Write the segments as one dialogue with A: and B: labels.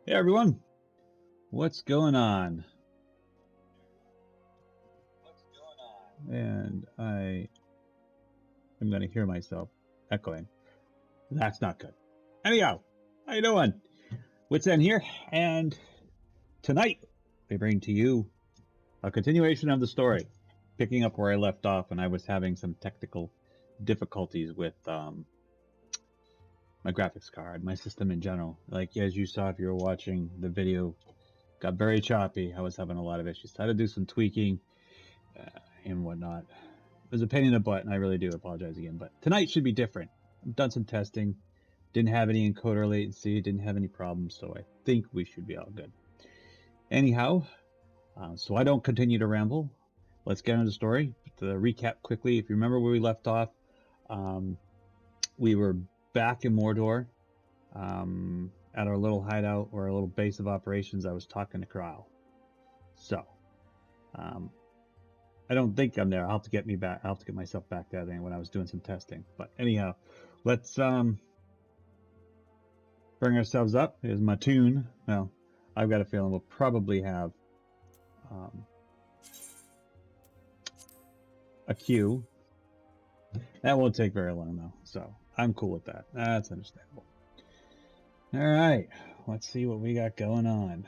A: Hey everyone, what's going on? And I am going to hear myself echoing. That's not good. Anyhow, how you doing? What's in here? And tonight we bring to you a continuation of the story, picking up where I left off, and I was having some technical difficulties with my graphics card, my system in general. Like as you saw if you were watching the video, got very choppy. I was having a lot of issues. So I had to do some tweaking and whatnot. It was a pain in the butt, and I really do apologize again. But tonight should be different. I've done some testing, didn't have any encoder latency, didn't have any problems, so I think we should be all good. Anyhow, so I don't continue to ramble. Let's get into the story. To recap quickly, if you remember where we left off, we were back in Mordor at our little hideout or our little base of operations. I was talking to Kral. So, I don't think I'm there. I'll have to get me back. I'll have to get myself back there then when I was doing some testing. But anyhow, let's bring ourselves up. Here's my tune. Well, I've got a feeling we'll probably have a queue. That won't take very long though, so I'm cool with that. That's understandable. All right, let's see what we got going on.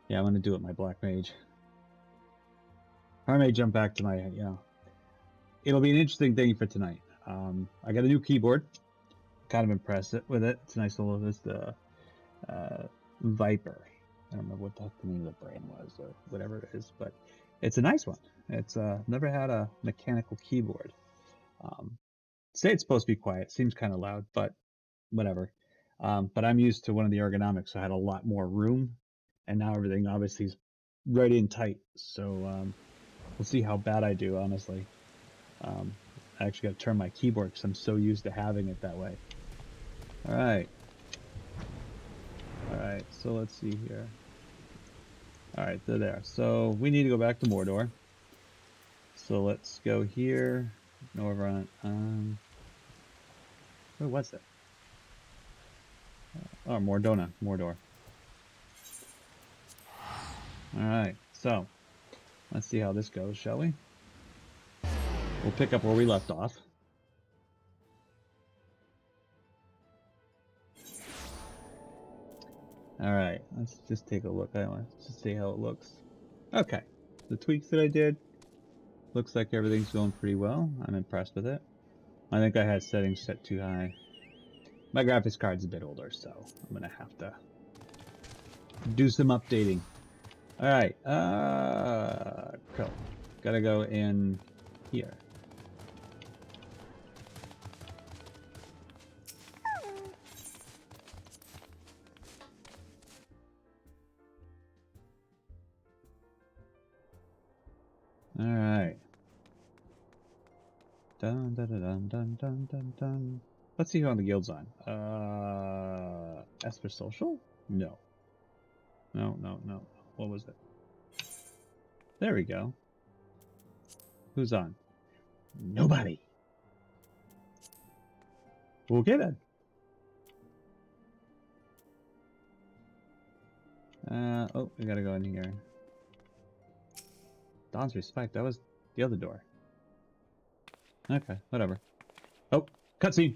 A: Yeah, I'm gonna do it my black mage. I may jump back to my, it'll be an interesting thing for tonight. I got a new keyboard. Kind of impressed with it. It's a nice little, this the Viper. I don't remember what the heck the name of the brand was or whatever it is, but it's a nice one. It's never had a mechanical keyboard. Say it's supposed to be quiet. Seems kind of loud, but whatever. But I'm used to one of the ergonomics, so I had a lot more room, and now everything obviously is right in tight. So we'll see how bad I do, honestly. I actually got to turn my keyboard because I'm so used to having it that way. All right. All right, so let's see here. All right, they're there. So we need to go back to Mordor. So let's go here. No, over on. Where was it? Oh, Mordor. All right, so let's see how this goes, shall we? We'll pick up where we left off. All right, let's just take a look. Let's just see how it looks. Okay, the tweaks that I did, looks like everything's going pretty well. I'm impressed with it. I think I had settings set too high. My graphics card's a bit older, so I'm gonna have to do some updating. All right, cool. Gotta go in here. All right. Dun dun dun dun dun dun dun. Let's see who on the guild's on. S for social? No. No. What was it? There we go. Who's on? Nobody. Okay then. Oh, we gotta go in here. Dawn's respect. That was the other door. Okay, whatever. Oh, cutscene.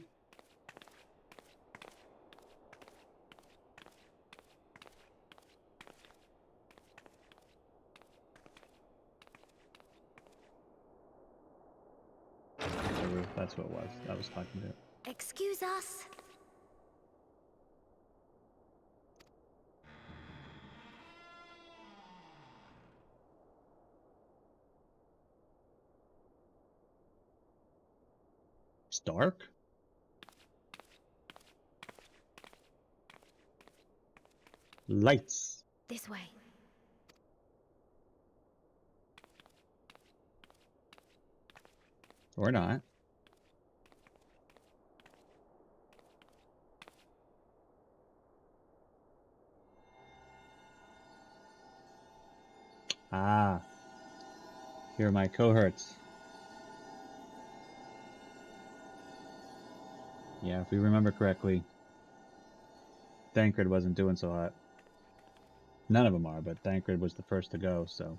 A: That's what it was. I was talking to.
B: Excuse us.
A: Stark? Lights.
B: This way.
A: Or not. Ah. Here are my cohorts. Yeah, if we remember correctly, Thancred wasn't doing so hot. None of them are, but Thancred was the first to go, so.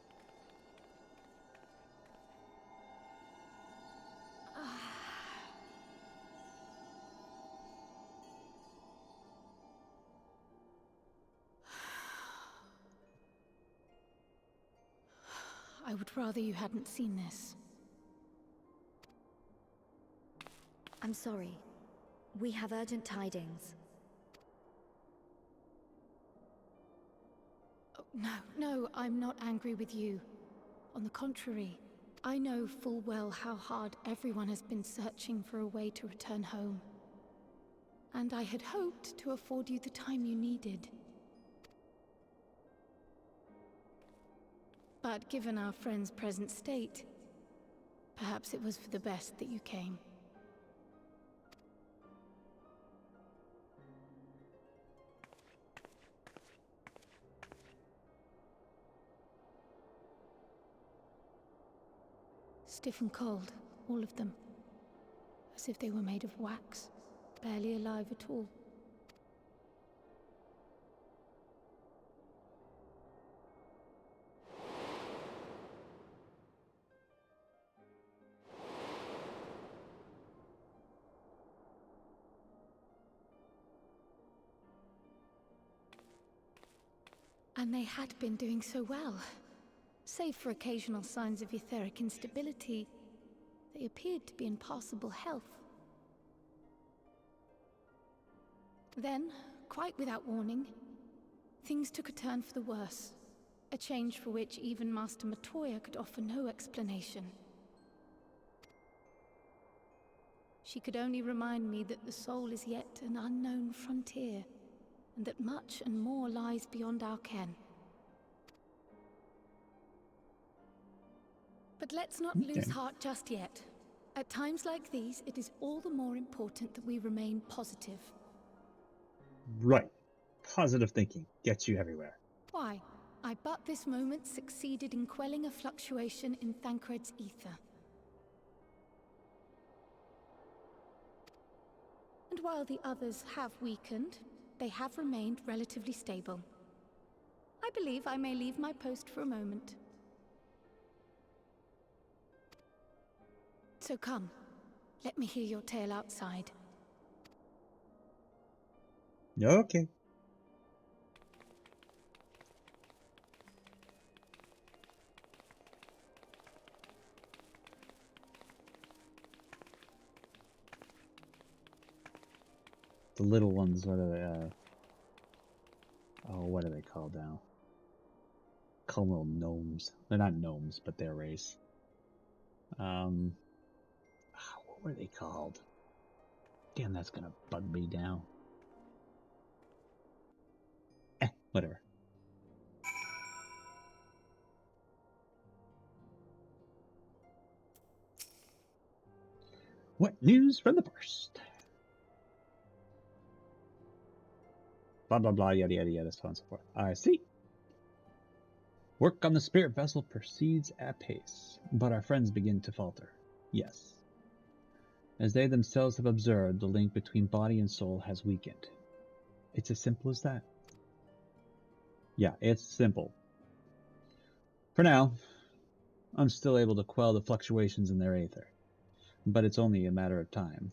B: I would rather you hadn't seen this.
C: I'm sorry. We have urgent tidings.
B: Oh, no, I'm not angry with you. On the contrary, I know full well how hard everyone has been searching for a way to return home. And I had hoped to afford you the time you needed. But given our friend's present state, perhaps it was for the best that you came. Stiff and cold, all of them. As if they were made of wax, barely alive at all. And they had been doing so well. Save for occasional signs of etheric instability, they appeared to be in passable health. Then, quite without warning, things took a turn for the worse. A change for which even Master Matoya could offer no explanation. She could only remind me that the soul is yet an unknown frontier, and that much and more lies beyond our ken. But let's not lose heart just yet. At times like these, it is all the more important that we remain positive.
A: Right. Positive thinking gets you everywhere.
B: Why? I but this moment succeeded in quelling a fluctuation in Thancred's ether. And while the others have weakened, they have remained relatively stable. I believe I may leave my post for a moment. So come, let me hear your tale outside.
A: Okay. The little ones, what are they, what are they called now? Call them little gnomes. They're not gnomes, but they're race. What were they called? Damn, that's gonna bug me now. Whatever. What news from the first? Blah, blah, blah, yada, yada, yada, so on and so forth. I see. Work on the spirit vessel proceeds at pace, but our friends begin to falter. Yes. As they themselves have observed, the link between body and soul has weakened. It's as simple as that. Yeah, it's simple. For now, I'm still able to quell the fluctuations in their aether, but it's only a matter of time.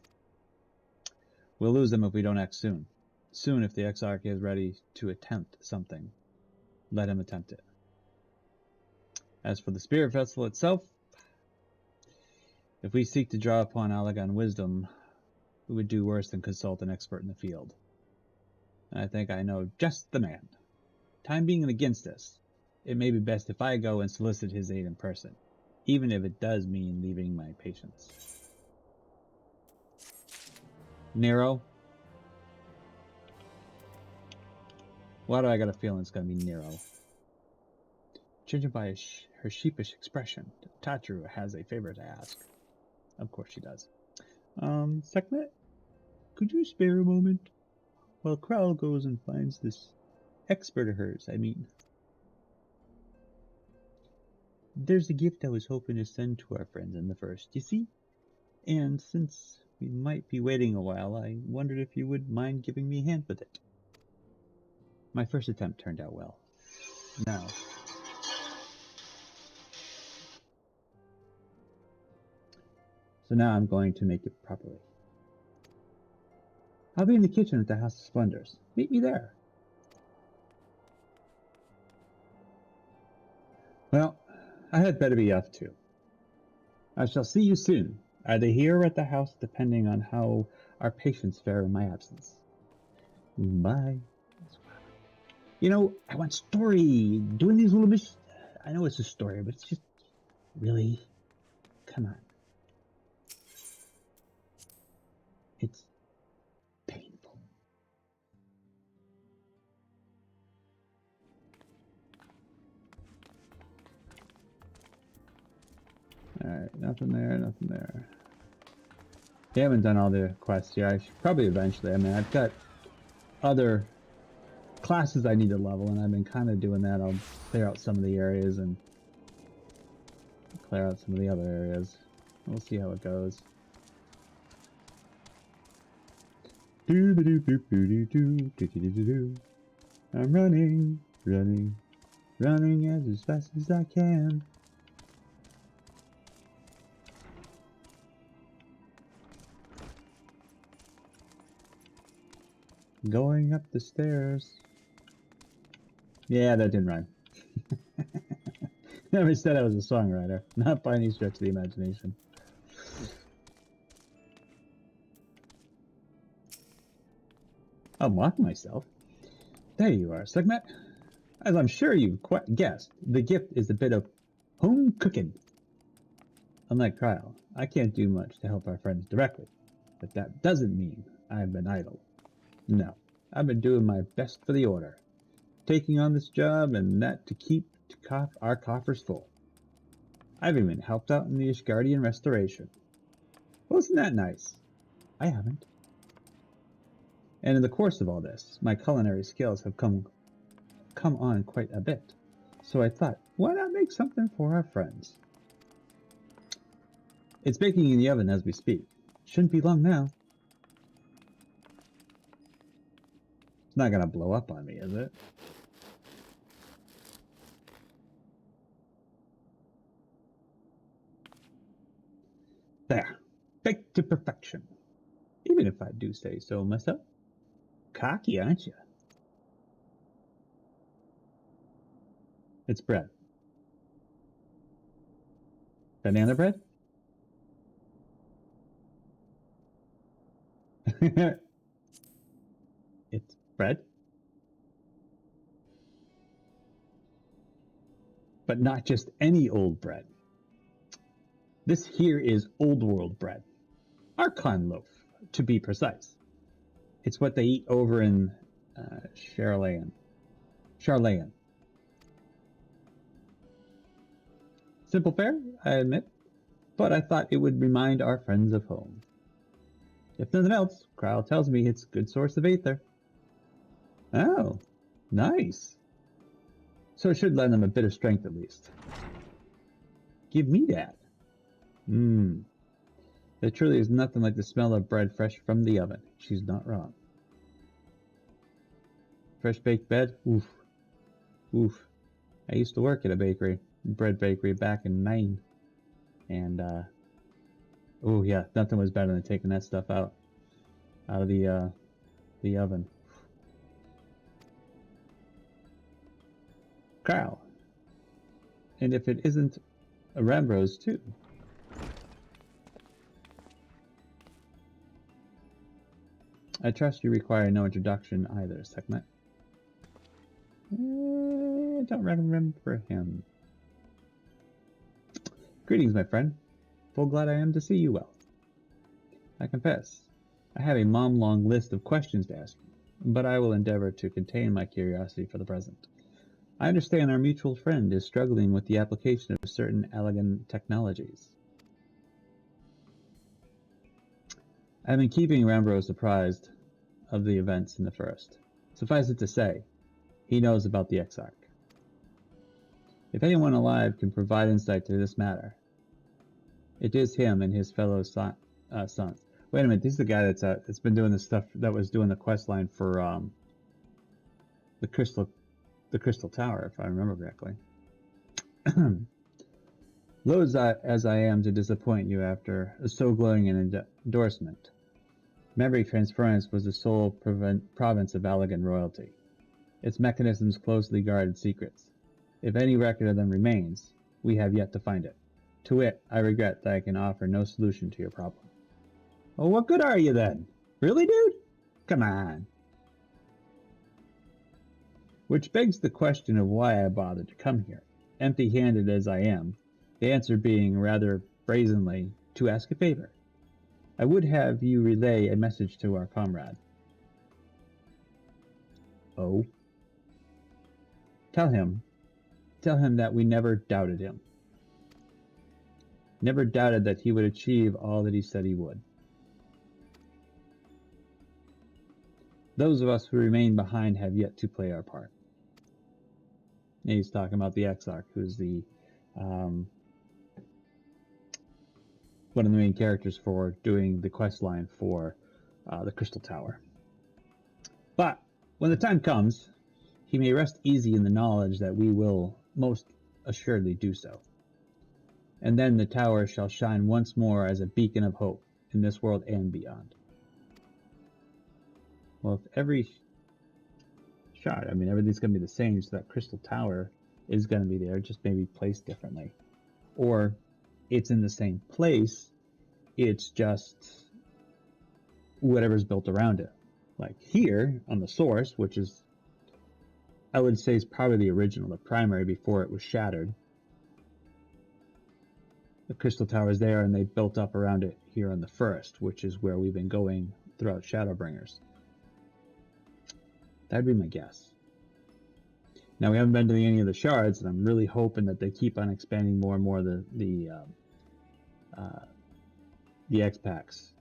A: We'll lose them if we don't act soon. Soon, if the Exarch is ready to attempt something, let him attempt it. As for the spirit vessel itself, if we seek to draw upon Allagan wisdom, we would do worse than consult an expert in the field. And I think I know just the man. Time being against us, it may be best if I go and solicit his aid in person, even if it does mean leaving my patients. Nero? Why do I got a feeling it's going to be Nero? Judging by her sheepish expression, Tatru has a favor to ask. Of course she does. Sekhmet, could you spare a moment? While Krell goes and finds this expert of hers, I mean. There's a gift I was hoping to send to our friends in the first, you see? And since we might be waiting a while, I wondered if you would mind giving me a hand with it. My first attempt turned out well. Now, so now I'm going to make it properly. I'll be in the kitchen at the House of Splendors. Meet me there. Well, I had better be off too. I shall see you soon, either here or at the house, depending on how our patients fare in my absence. Bye. You know, I want story. Doing these little missions. I know it's a story, but it's just really, come on. It's painful. Alright, nothing there, nothing there. I haven't done all the quests here. I should probably eventually. I mean, I've got other classes I need to level, and I've been kind of doing that. I'll clear out some of the areas and clear out some of the other areas. We'll see how it goes. I'm running, running, running as fast as I can. Going up the stairs. Yeah, that didn't rhyme. Never said I was a songwriter, not by any stretch of the imagination. Unlock myself. There you are, Segmet. As I'm sure you've guessed, the gift is a bit of home cooking. Unlike Kyle, I can't do much to help our friends directly, but that doesn't mean I've been idle. No, I've been doing my best for the Order, taking on this job and that to keep our coffers full. I've even helped out in the Ishgardian restoration. Wasn't that nice? I haven't. And in the course of all this, my culinary skills have come on quite a bit. So I thought, why not make something for our friends? It's baking in the oven as we speak. Shouldn't be long now. It's not gonna blow up on me, is it? There. Baked to perfection. Even if I do say so myself. Cocky, aren't you? It's bread. Banana bread? It's bread. But not just any old bread. This here is old world bread. Archon loaf, to be precise. It's what they eat over in Charlayan. Simple fare, I admit, but I thought it would remind our friends of home. If nothing else, Kyle tells me it's a good source of aether. Oh, nice. So it should lend them a bit of strength at least. Give me that. Mmm. There truly is nothing like the smell of bread fresh from the oven. She's not wrong. Fresh baked bread? Oof. Oof. I used to work at a bread bakery back in Maine. And, oh yeah, nothing was better than taking that stuff out of the oven. Kyle. And if it isn't a Rambrose too. I trust you require no introduction either, Sekhmet. I don't remember him. Greetings, my friend. Full glad I am to see you well. I confess, I have a mom-long list of questions to ask you, but I will endeavor to contain my curiosity for the present. I understand our mutual friend is struggling with the application of certain elegant technologies. I have been keeping Rambrose apprised of the events in the First. Suffice it to say, he knows about the Exarch. If anyone alive can provide insight to this matter, it is him and his fellow sons. Wait a minute, this is the guy that's been doing the stuff, that was doing the quest line for the crystal tower, if I remember correctly. Loath as I am to disappoint you after so glowing an endorsement, memory transference was the sole province of Allegan royalty. Its mechanisms closely guarded secrets. If any record of them remains, we have yet to find it. To wit, I regret that I can offer no solution to your problem. Well, what good are you then? Really, dude? Come on. Which begs the question of why I bothered to come here, empty-handed as I am, the answer being, rather brazenly, to ask a favor. I would have you relay a message to our comrade. Oh? Tell him that we never doubted him. Never doubted that he would achieve all that he said he would. Those of us who remain behind have yet to play our part. And he's talking about the Exarch, who's the one of the main characters for doing the quest line for the Crystal Tower. But when the time comes, he may rest easy in the knowledge that we will most assuredly do so. And then the tower shall shine once more as a beacon of hope in this world and beyond. Well, if every shard, I mean, everything's going to be the same, so that Crystal Tower is going to be there, just maybe placed differently. Or it's in the same place, it's just whatever's built around it. Like here, on the source, which is, I would say, is probably the original, the primary, before it was shattered. The Crystal Tower is there, and they built up around it here on the first, which is where we've been going throughout Shadowbringers. That'd be my guess. Now, we haven't been to any of the shards, and I'm really hoping that they keep on expanding more and more the X-Packs.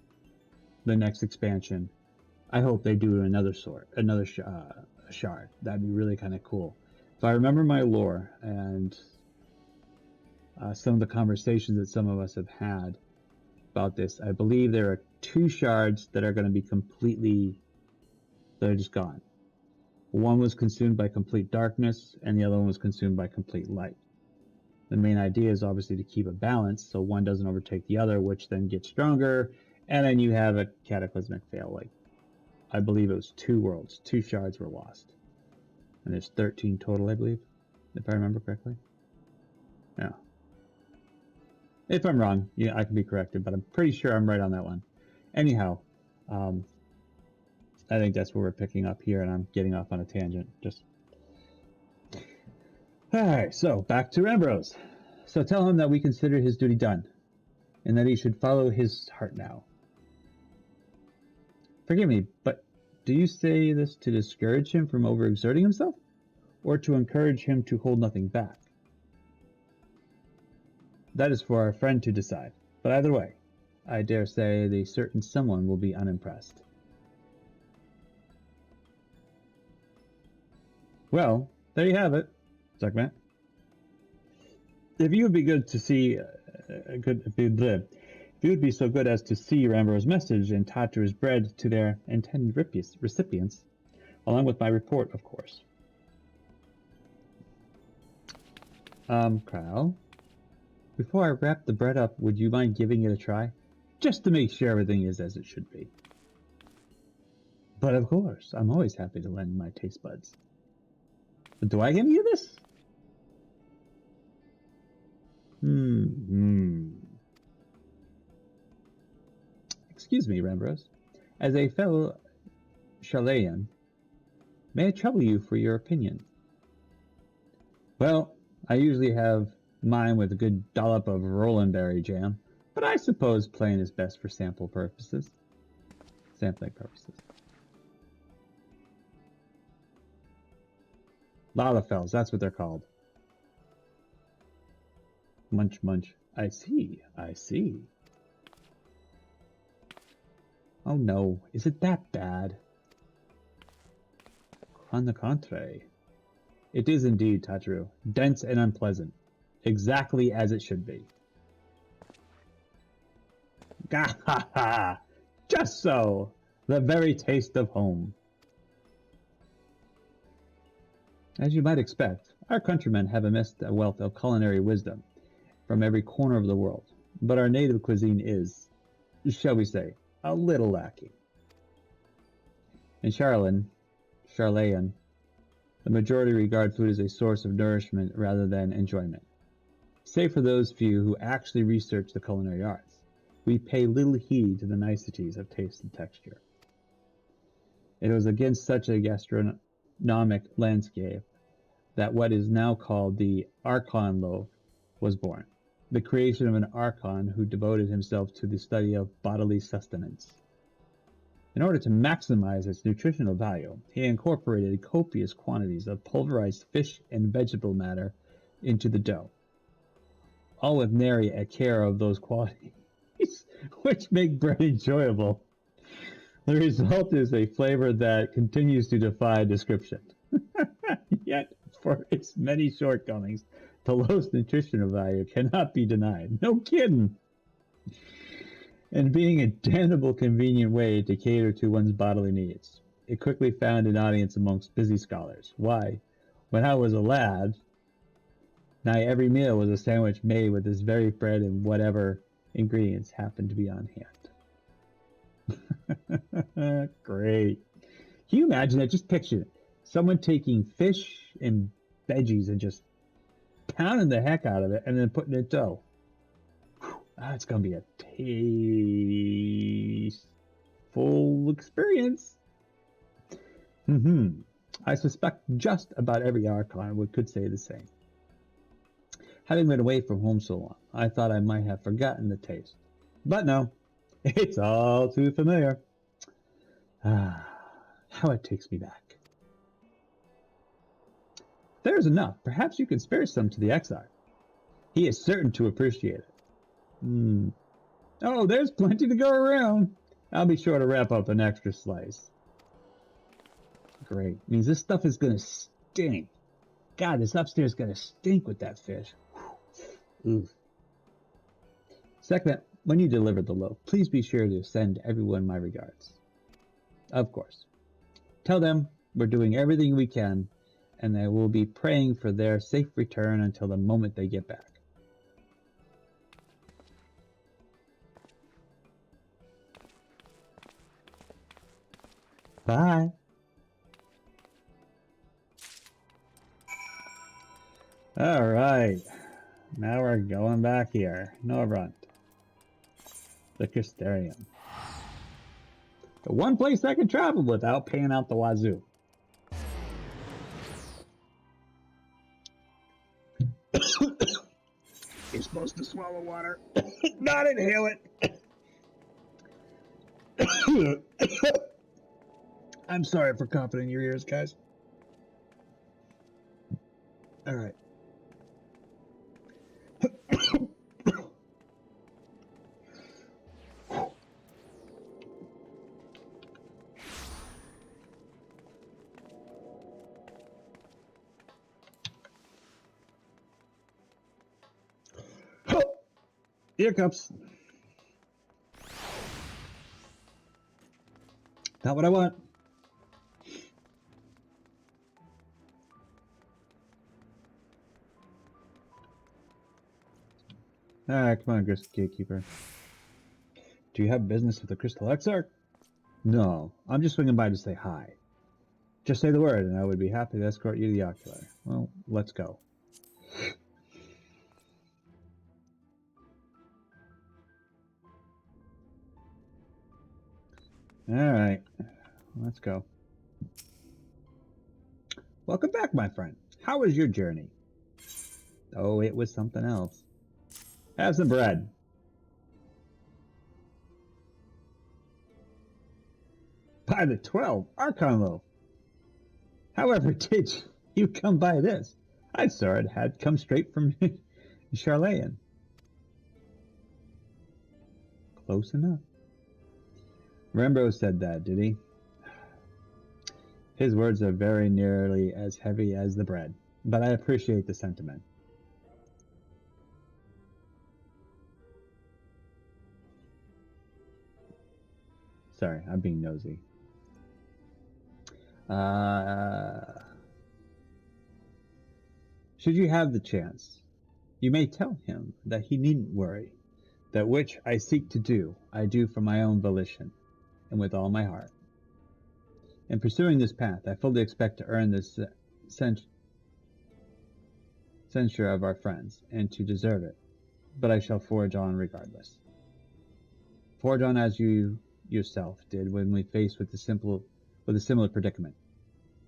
A: The next expansion, I hope they do another shard. That'd be really kind of cool. If I remember my lore and some of the conversations that some of us have had about this, I believe there are 2 shards that are going to be that are just gone. One was consumed by complete darkness, and the other one was consumed by complete light. The main idea is obviously to keep a balance, so one doesn't overtake the other, which then gets stronger, and then you have a cataclysmic fail. Like, I believe it was 2 worlds, 2 shards were lost. And there's 13 total, I believe, if I remember correctly. Yeah. If I'm wrong, yeah, I can be corrected, but I'm pretty sure I'm right on that one. Anyhow, I think that's where we're picking up here, and I'm getting off on a tangent. Alright, so back to Ambrose. So tell him that we consider his duty done, and that he should follow his heart now. Forgive me, but do you say this to discourage him from overexerting himself, or to encourage him to hold nothing back? That is for our friend to decide, but either way, I dare say the certain someone will be unimpressed. Well, there you have it, Zuckman. If you would be good to see, if you would be so good as to see Rambo's message and Tatru's bread to their intended recipients, along with my report, of course. Kyle, before I wrap the bread up, would you mind giving it a try? Just to make sure everything is as it should be. But of course, I'm always happy to lend my taste buds. But do I give you this? Excuse me, Rambros. As a fellow Chalayan, may I trouble you for your opinion? Well, I usually have mine with a good dollop of Rolandberry jam, but I suppose plain is best for sampling purposes. Lalafells, that's what they're called. Munch, munch. I see. Oh no, is it that bad? On the contrary. It is indeed, Tatru. Dense and unpleasant. Exactly as it should be. Gah ha ha! Just so! The very taste of home. As you might expect, our countrymen have amassed a wealth of culinary wisdom from every corner of the world, but our native cuisine is, shall we say, a little lacking. In Charlayan, the majority regard food as a source of nourishment rather than enjoyment. Save for those few who actually research the culinary arts, we pay little heed to the niceties of taste and texture. It was against such a gastronomic landscape that what is now called the Archon loaf was born, the creation of an Archon who devoted himself to the study of bodily sustenance. In order to maximize its nutritional value, he incorporated copious quantities of pulverized fish and vegetable matter into the dough, all with nary a care of those qualities which make bread enjoyable. The result is a flavor that continues to defy description. Yet, for its many shortcomings, the lowest nutritional value cannot be denied. No kidding! And being a damnable convenient way to cater to one's bodily needs, it quickly found an audience amongst busy scholars. Why, when I was a lad, nigh every meal was a sandwich made with this very bread and whatever ingredients happened to be on hand. Great. Can you imagine that? Just picture it. Someone taking fish and veggies and just pounding the heck out of it and then putting it in dough. That's going to be a tasteful experience. I suspect just about every Archon could say the same. Having been away from home so long, I thought I might have forgotten the taste. But no, it's all too familiar. How it takes me back. If there is enough, perhaps you can spare some to the XIV. He is certain to appreciate it. Oh, there's plenty to go around. I'll be sure to wrap up an extra slice. Great. Means this stuff is gonna stink. God, this upstairs is gonna stink with that fish. Ooh. Second, when you deliver the loaf, please be sure to send everyone my regards. Of course. Tell them we're doing everything we can, and that we'll be praying for their safe return until the moment they get back. Bye. All right. Now we're going back here. Norvrant. The Cristerium. The one place I can travel without paying out the wazoo. You're supposed to swallow water, not inhale it. I'm sorry for coughing in your ears, guys. All right. Here comes. Not what I want. Alright, come on, Gatekeeper. Do you have business with the Crystal Exarch? No, I'm just swinging by to say hi. Just say the word, and I would be happy to escort you to the Ocular. Well, let's go. Alright, let's go. Welcome back, my friend. How was your journey? Oh, it was something else. Have some bread. By the 12, Archon loaf. However, did you come by this? I saw it had come straight from Charlayan. Close enough. Rembo said that, did he? His words are very nearly as heavy as the bread, but I appreciate the sentiment. Sorry, I'm being nosy. Should you have the chance, you may tell him that he needn't worry. That which I seek to do, I do from my own volition, and with all my heart. In pursuing this path, I fully expect to earn this censure of our friends, and to deserve it. But I shall forge on regardless. Forge on as you yourself did when we faced with a similar predicament.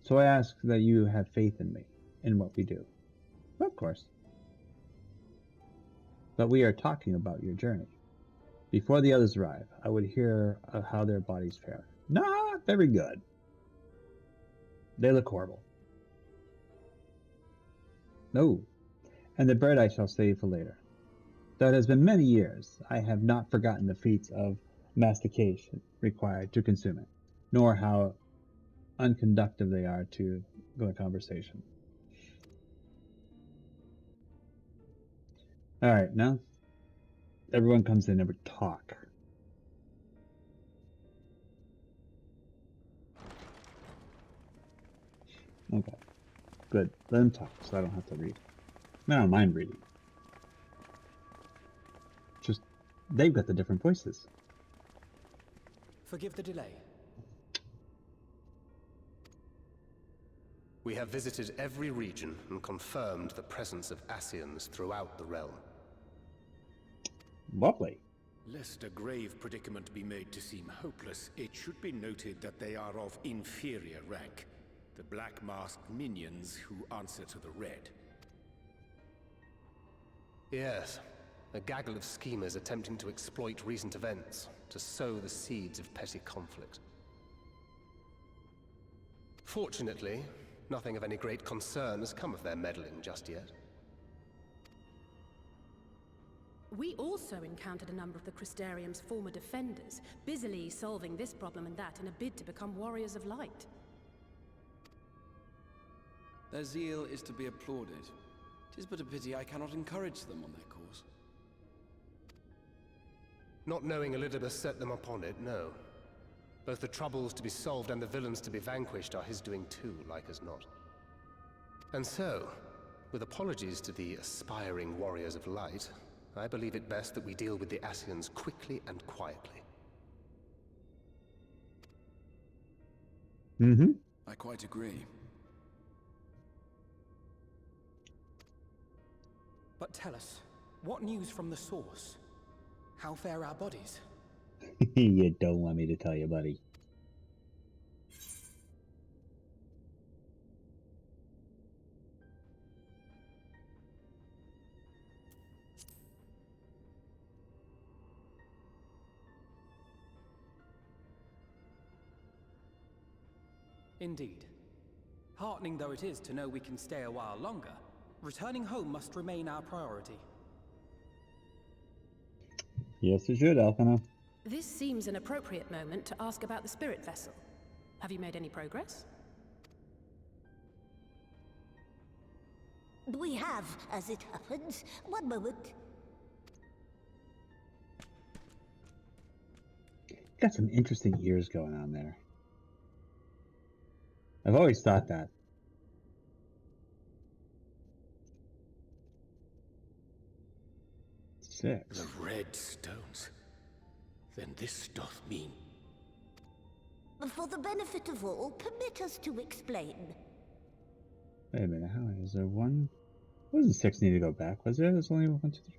A: So I ask that you have faith in me, in what we do. Of course. But we are talking about your journey. Before the others arrive, I would hear of how their bodies fare. Not very good. They look horrible. No. And the bread I shall save for later. Though it has been many years, I have not forgotten the feats of mastication required to consume it, nor how unconductive they are to the conversation. Alright, now everyone comes in and we talk. Okay, good. Let them talk so I don't have to read. I don't mind reading. Just, they've got the different voices.
D: Forgive the delay.
E: We have visited every region and confirmed the presence of Ascians throughout the realm.
A: Lovely.
F: Lest a grave predicament be made to seem hopeless, it should be noted that they are of inferior rank. The black-masked minions who answer to the red.
E: Yes, a gaggle of schemers attempting to exploit recent events, to sow the seeds of petty conflict. Fortunately, nothing of any great concern has come of their meddling just yet.
G: We also encountered a number of the Crystarium's former defenders, busily solving this problem and that in a bid to become warriors of light.
H: Their zeal is to be applauded. 'Tis but a pity I cannot encourage them on their cause.
E: Not knowing Elizabeth set them upon it, no. Both the troubles to be solved and the villains to be vanquished are his doing too, like as not. And so, with apologies to the aspiring warriors of light, I believe it best that we deal with the Ascians quickly and quietly.
A: Mm-hmm.
H: I quite agree.
D: But tell us, what news from the source? How fare our bodies?
A: You don't want me to tell you, buddy.
D: Indeed. Heartening though it is to know we can stay a while longer, returning home must remain our priority.
A: Yes, it should, Alphina.
G: This seems an appropriate moment to ask about the spirit vessel. Have you made any progress?
I: We have, as it happens. One moment.
A: Got some interesting ears going on there. I've always thought that. Six.
F: The red stones. Then this doth mean...
I: For the benefit of all, permit us to explain.
A: Wait a minute, how is there one? Wasn't 6 need to go back, was there? There's only 1, 2, 3.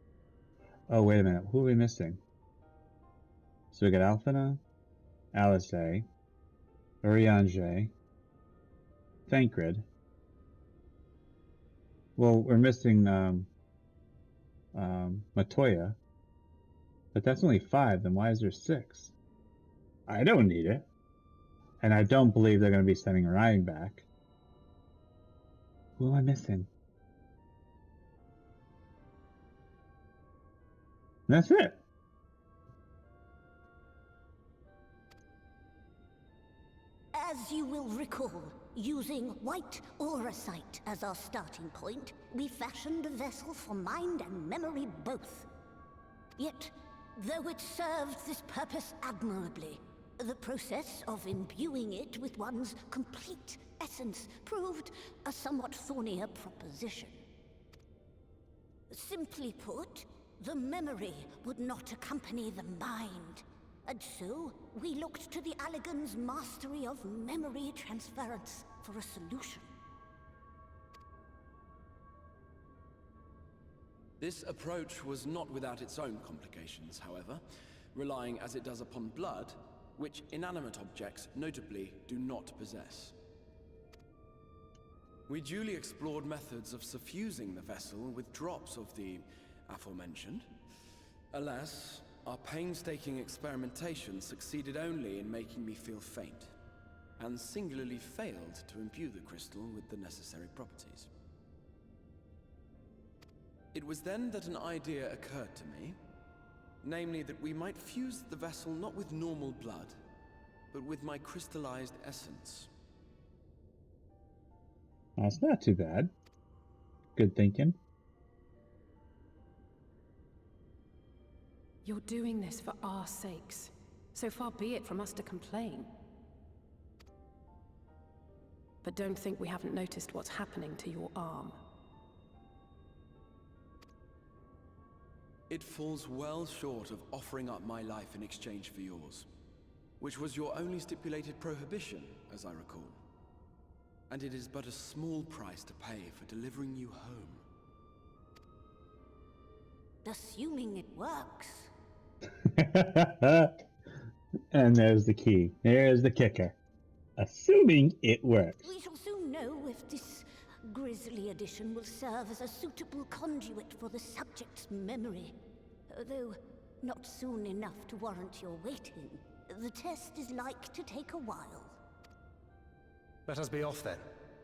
A: Oh, wait a minute, who are we missing? So we got Alphina, Alice, Urianger, Thancred. Well, we're missing Matoya, but that's only 5. Then why is there 6? I don't need it, and I don't believe they're going to be sending Orion back. Who am I missing? And that's it.
I: As you will recall, using white auracite as our starting point, we fashioned a vessel for mind and memory both. Yet, though it served this purpose admirably, the process of imbuing it with one's complete essence proved a somewhat thornier proposition. Simply put, the memory would not accompany the mind. And so, we looked to the Allegan's mastery of memory transference for a solution.
H: This approach was not without its own complications, however, relying as it does upon blood, which inanimate objects notably do not possess. We duly explored methods of suffusing the vessel with drops of the aforementioned. Alas, our painstaking experimentation succeeded only in making me feel faint, and singularly failed to imbue the crystal with the necessary properties. It was then that an idea occurred to me, namely that we might fuse the vessel not with normal blood, but with my crystallized essence.
A: That's not too bad. Good thinking.
G: You're doing this for our sakes. So far be it from us to complain. But don't think we haven't noticed what's happening to your arm.
H: It falls well short of offering up my life in exchange for yours, which was your only stipulated prohibition, as I recall. And it is but a small price to pay for delivering you home.
I: Assuming it works.
A: And there's the key. There's the kicker. Assuming it works.
I: We shall soon know if this grisly addition will serve as a suitable conduit for the subject's memory. Though not soon enough to warrant your waiting. The test is like to take a while.
E: Let us be off then.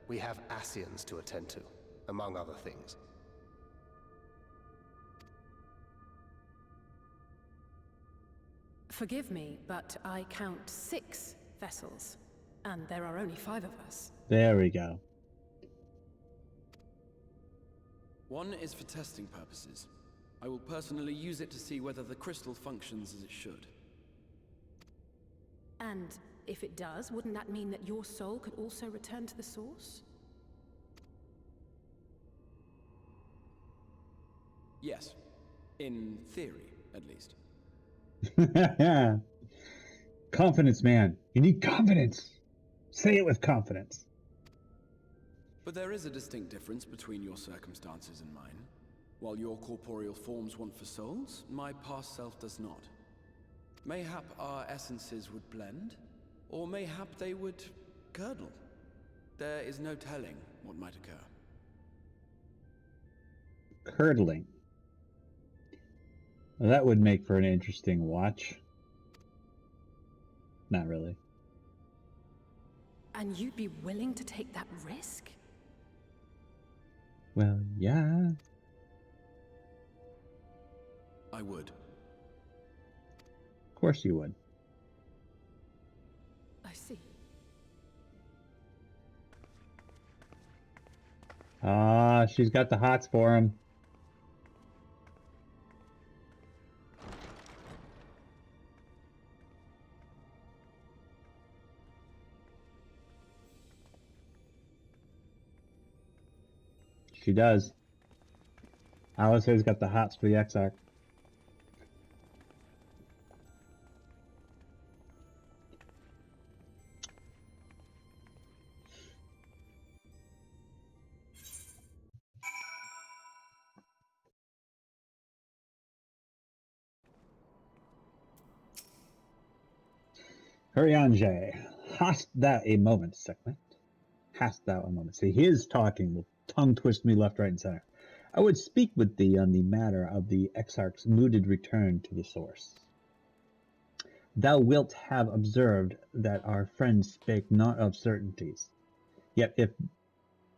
E: We have Ascians to attend to, among other things.
G: Forgive me, but I count 6 vessels, and there are only 5 of us.
A: There we go.
H: One is for testing purposes. I will personally use it to see whether the crystal functions as it should.
G: And if it does, wouldn't that mean that your soul could also return to the source?
H: Yes. In theory, at least.
A: Confidence, man. You need confidence. Say it with confidence.
H: But there is a distinct difference between your circumstances and mine. While your corporeal forms want for souls, my past self does not. Mayhap our essences would blend, or mayhap they would curdle. There is no telling what might occur.
A: Curdling. Well, that would make for an interesting watch. Not really.
G: And you'd be willing to take that risk?
A: Well, yeah.
H: I would.
A: Of course you would.
G: I see.
A: Ah, she's got the hots for him. She does. Alistair's got the hots for the XR. Hurry on, Jay. Hast thou a moment, Sequent? Hast thou a moment? See, his talking will tongue twist me left, right, and center. I would speak with thee on the matter of the Exarch's mooted return to the source. Thou wilt have observed that our friend spake not of certainties. Yet if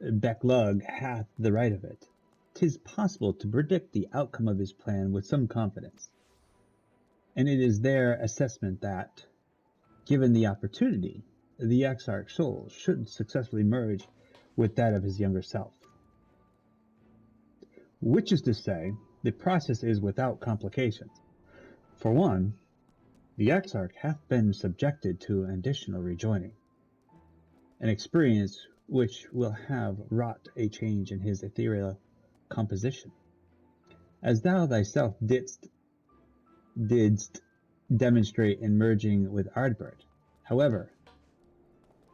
A: Becklug hath the right of it, 'tis possible to predict the outcome of his plan with some confidence. And it is their assessment that, given the opportunity, the Exarch soul should successfully merge with that of his younger self. Which is to say, the process is without complications. For one, the Exarch hath been subjected to an additional rejoining, an experience which will have wrought a change in his ethereal composition. as thou thyself didst demonstrate in merging with Ardbert. However,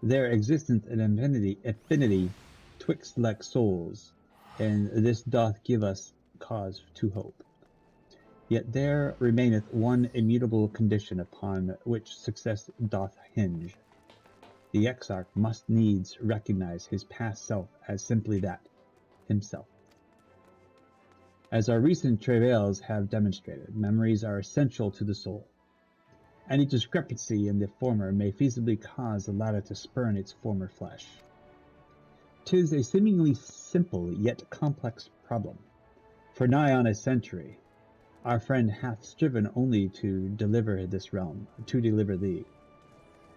A: there existence an affinity twixt like souls, and this doth give us cause to hope. Yet there remaineth one immutable condition upon which success doth hinge. The Exarch must needs recognize his past self as simply that, himself. As our recent travails have demonstrated, memories are essential to the soul. Any discrepancy in the former may feasibly cause the latter to spurn its former flesh. 'Tis a seemingly simple yet complex problem. For nigh on a century, our friend hath striven only to deliver this realm, to deliver thee.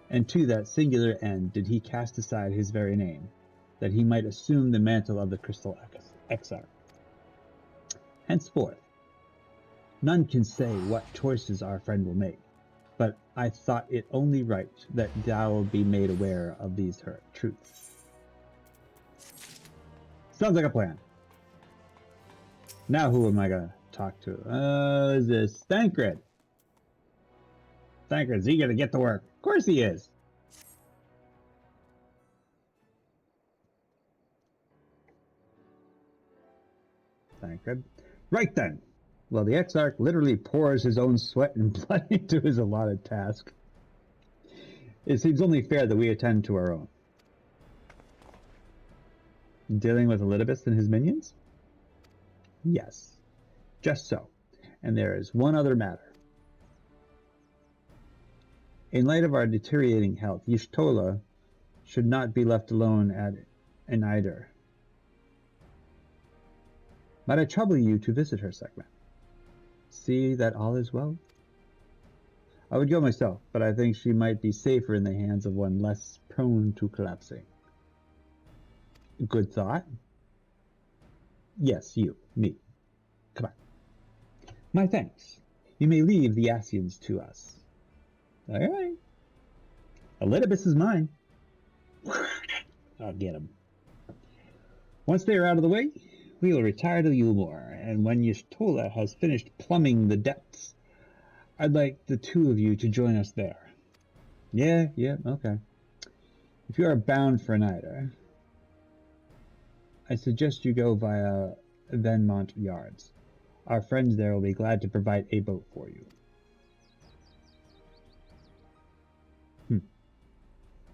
A: And to that singular end did he cast aside his very name, that he might assume the mantle of the Crystal Exarch. Henceforth, none can say what choices our friend will make, but I thought it only right that thou be made aware of these truths. Sounds like a plan. Now who am I gonna talk to? Is this Thancred? Thancred's eager to get to work. Of course he is. Thancred. Right then. Well, the Exarch literally pours his own sweat and blood into his allotted task. It seems only fair that we attend to our own. Dealing with Elidibus and his minions? Yes, just so. And there is one other matter. In light of our deteriorating health, Y'shtola should not be left alone at Enider. Might I trouble you to visit her, Sekhmet? See that all is well? I would go myself, but I think she might be safer in the hands of one less prone to collapsing. Good thought. Yes, you, me. Come on. My thanks. You may leave the Asians to us. All right. Elidibus is mine. I'll get him. Once they are out of the way, we will retire to Yulmore, and when Y'shtola has finished plumbing the depths, I'd like the two of you to join us there. Yeah, okay. If you are bound for Enider, I suggest you go via Venmont Yards. Our friends there will be glad to provide a boat for you.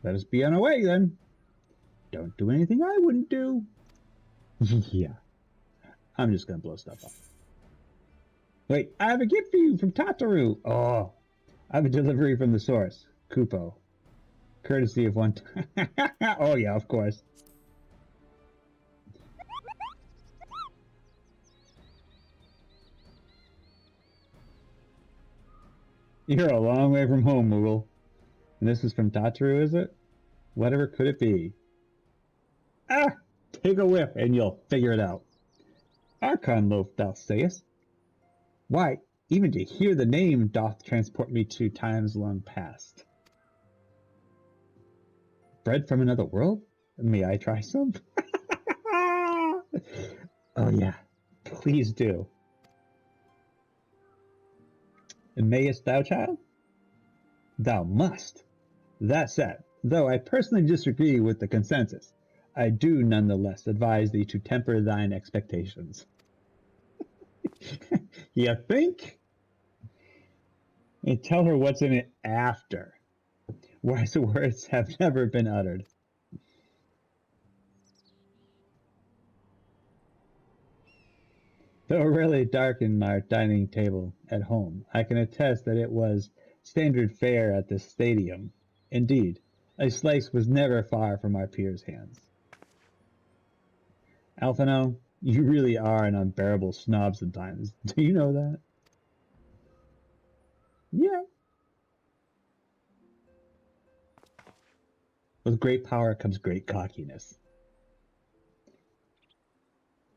A: Let us be on our way, then. Don't do anything I wouldn't do. Yeah. I'm just going to blow stuff up. Wait, I have a gift for you from Tataru. Oh, I have a delivery from the source. Kupo. Courtesy of one time. Oh, yeah, of course. You're a long way from home, Moogle. And this is from Tataru, is it? Whatever could it be? Ah! Take a whiff and you'll figure it out. Archon loaf, thou sayest? Why, even to hear the name doth transport me to times long past. Bread from another world? May I try some? Oh yeah, please do. And mayest thou, child? Thou must. That said, though I personally disagree with the consensus, I do nonetheless advise thee to temper thine expectations. You think? And tell her what's in it after. Wise words have never been uttered. Though rarely darkened our dining table at home, I can attest that it was standard fare at the stadium. Indeed, a slice was never far from our peers' hands. Alphino, you really are an unbearable snob sometimes. Do you know that? Yeah. With great power comes great cockiness.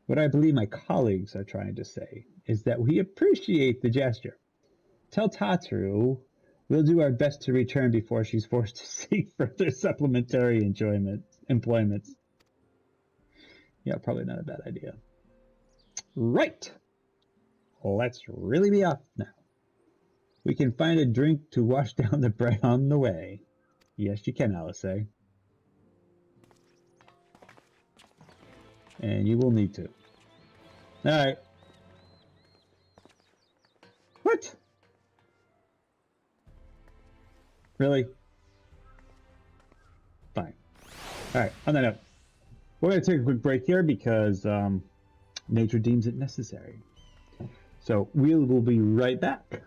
A: What I believe my colleagues are trying to say is that we appreciate the gesture. Tell Tataru we'll do our best to return before she's forced to seek further supplementary employments. Yeah, probably not a bad idea. Right. let's really be off now. We can find a drink to wash down the bread on the way. Yes, you can, Alice. And you will need to. Alright. What? Really? Fine. Alright, on that note, we're going to take a quick break here because nature deems it necessary. So we will be right back.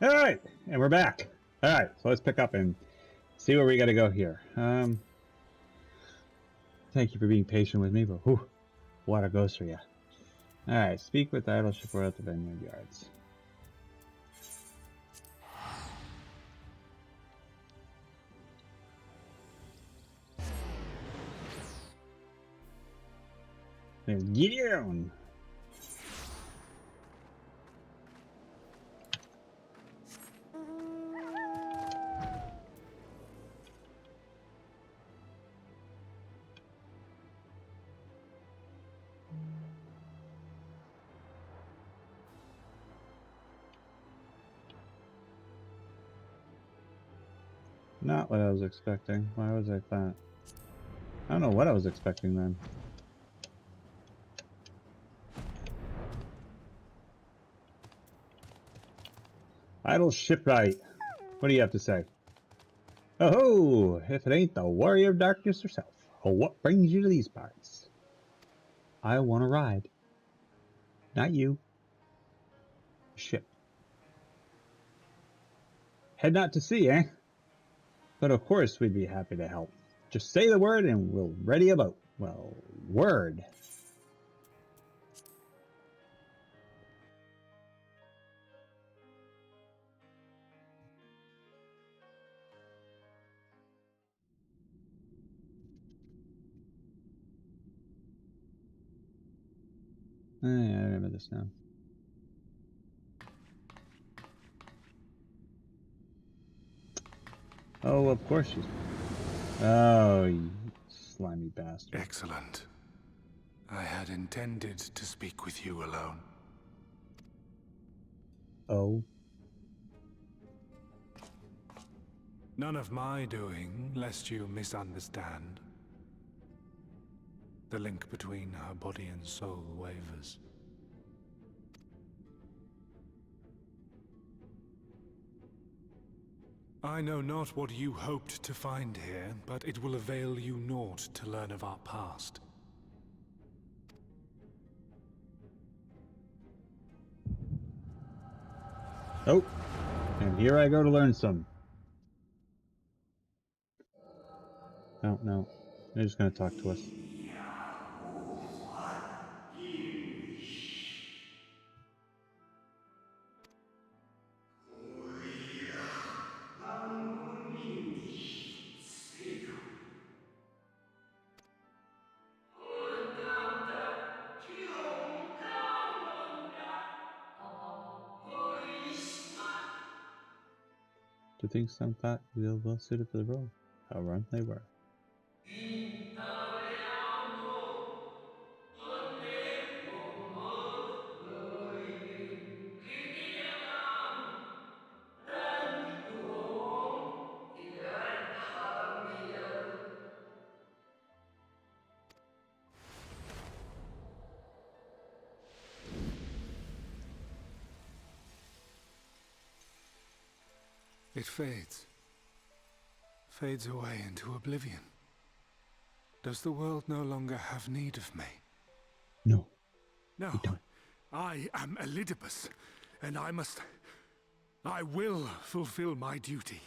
A: All right, and we're back. All right, so let's pick up and see where we got to go here. Thank you for being patient with me, but whew, water goes for you. All right, speak with the idle shipboard at the vineyard yards. Then get on. Not what I was expecting. Why was I that? I don't know what I was expecting then. Idle shipwright. What do you have to say? Oh, if it ain't the warrior of darkness herself. Oh, what brings you to these parts? I want to ride. Not you. Ship. Head not to sea, eh? But of course we'd be happy to help. Just say the word and we'll ready a boat. Well, word. I remember this now. Oh, of course she's... Oh, you slimy bastard.
J: Excellent. I had intended to speak with you alone.
A: Oh.
J: None of my doing, lest you misunderstand. The link between her body and soul wavers. I know not what you hoped to find here, but it will avail you naught to learn of our past.
A: Oh, and here I go to learn some. No, no, they're just gonna talk to us. To think some thought we were well suited for the role. How wrong they were.
J: It fades. Fades away into oblivion. Does the world no longer have need of me?
A: No.
J: No. I am Elidibus, and I will fulfill my duty.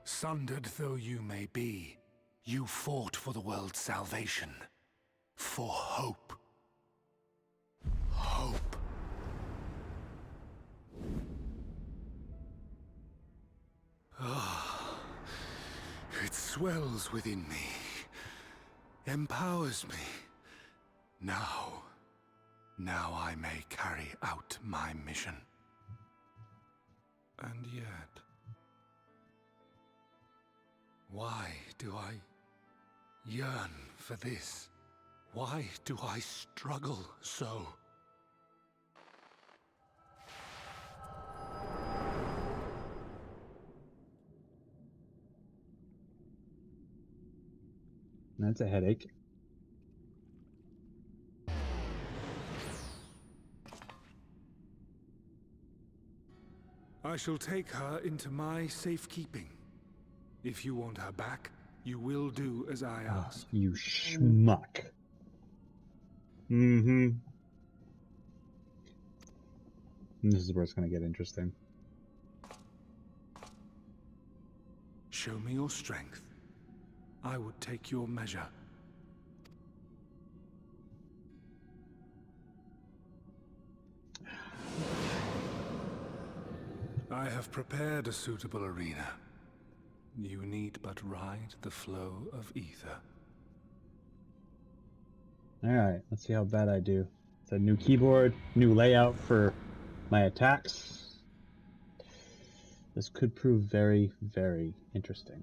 J: Sundered though you may be, you fought for the world's salvation. For hope. Hope. Ah, it swells within me, empowers me. Now I may carry out my mission. And yet, why do I yearn for this? Why do I struggle so?
A: That's a headache.
J: I shall take her into my safekeeping. If you want her back, you will do as I ask.
A: You schmuck. Mm-hmm. This is where it's going to get interesting.
J: Show me your strength. I would take your measure. I have prepared a suitable arena. You need but ride the flow of ether.
A: Alright, let's see how bad I do. It's a new keyboard, new layout for my attacks. This could prove very, very interesting.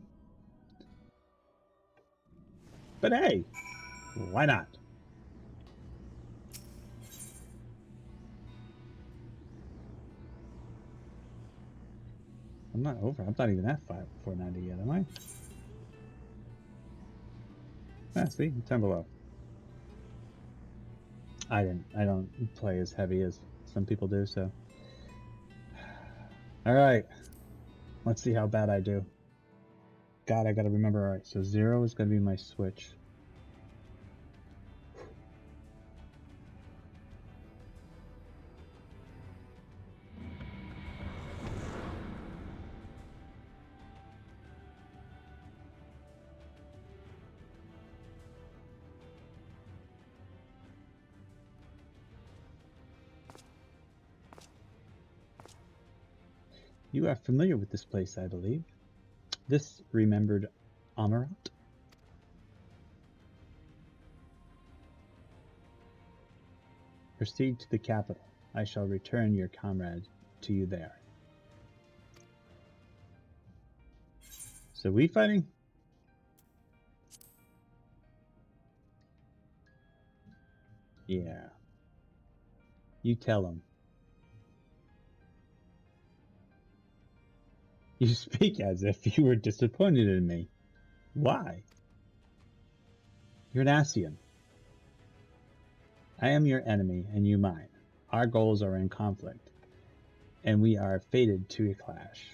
A: But hey, why not? I'm not over. I'm not even at 490 yet, am I? Ah, see, 10 below. I don't play as heavy as some people do, so. Alright. Let's see how bad I do. God, I gotta remember. Alright, so 0 is gonna be my switch. You are familiar with this place, I believe. This remembered Amarat? Proceed to the capital. I shall return your comrade to you there. So we fighting? Yeah. You tell him. You speak as if you were disappointed in me. Why? You're an Ascian. I am your enemy, and you mine. Our goals are in conflict, and we are fated to a clash.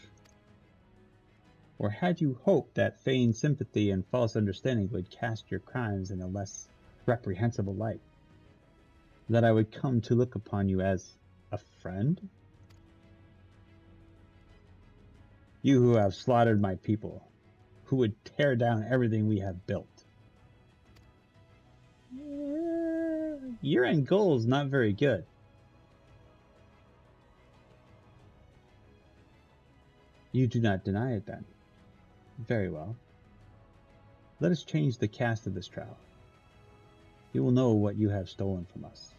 A: Or had you hoped that feigned sympathy and false understanding would cast your crimes in a less reprehensible light? That I would come to look upon you as a friend? You who have slaughtered my people, who would tear down everything we have built. Your end goal is not very good. You do not deny it then. Very well. Let us change the cast of this trial. You will know what you have stolen from us.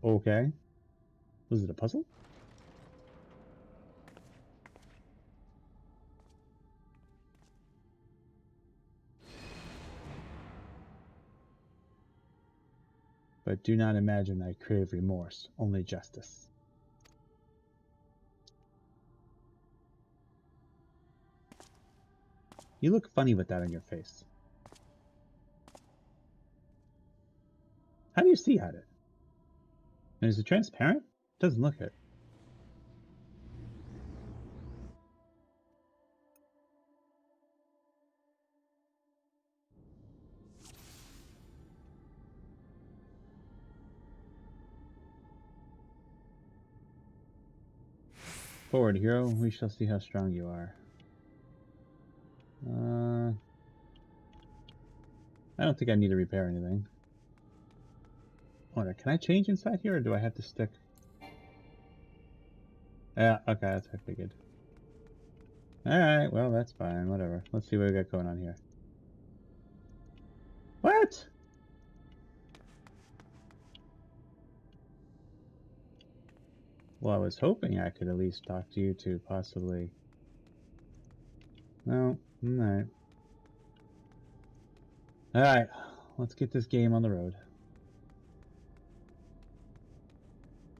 A: Okay. Was it a puzzle? But do not imagine I crave remorse, only justice. You look funny with that on your face. How do you see at it? And is it transparent? Doesn't look it. Forward, hero. We shall see how strong you are. I don't think I need to repair anything. Wonder, can I change inside here, or do I have to stick? Yeah, okay, that's what I figured. Alright, well, that's fine, whatever. Let's see what we got going on here. What? Well, I was hoping I could at least talk to you two, possibly. No, alright. Alright, let's get this game on the road.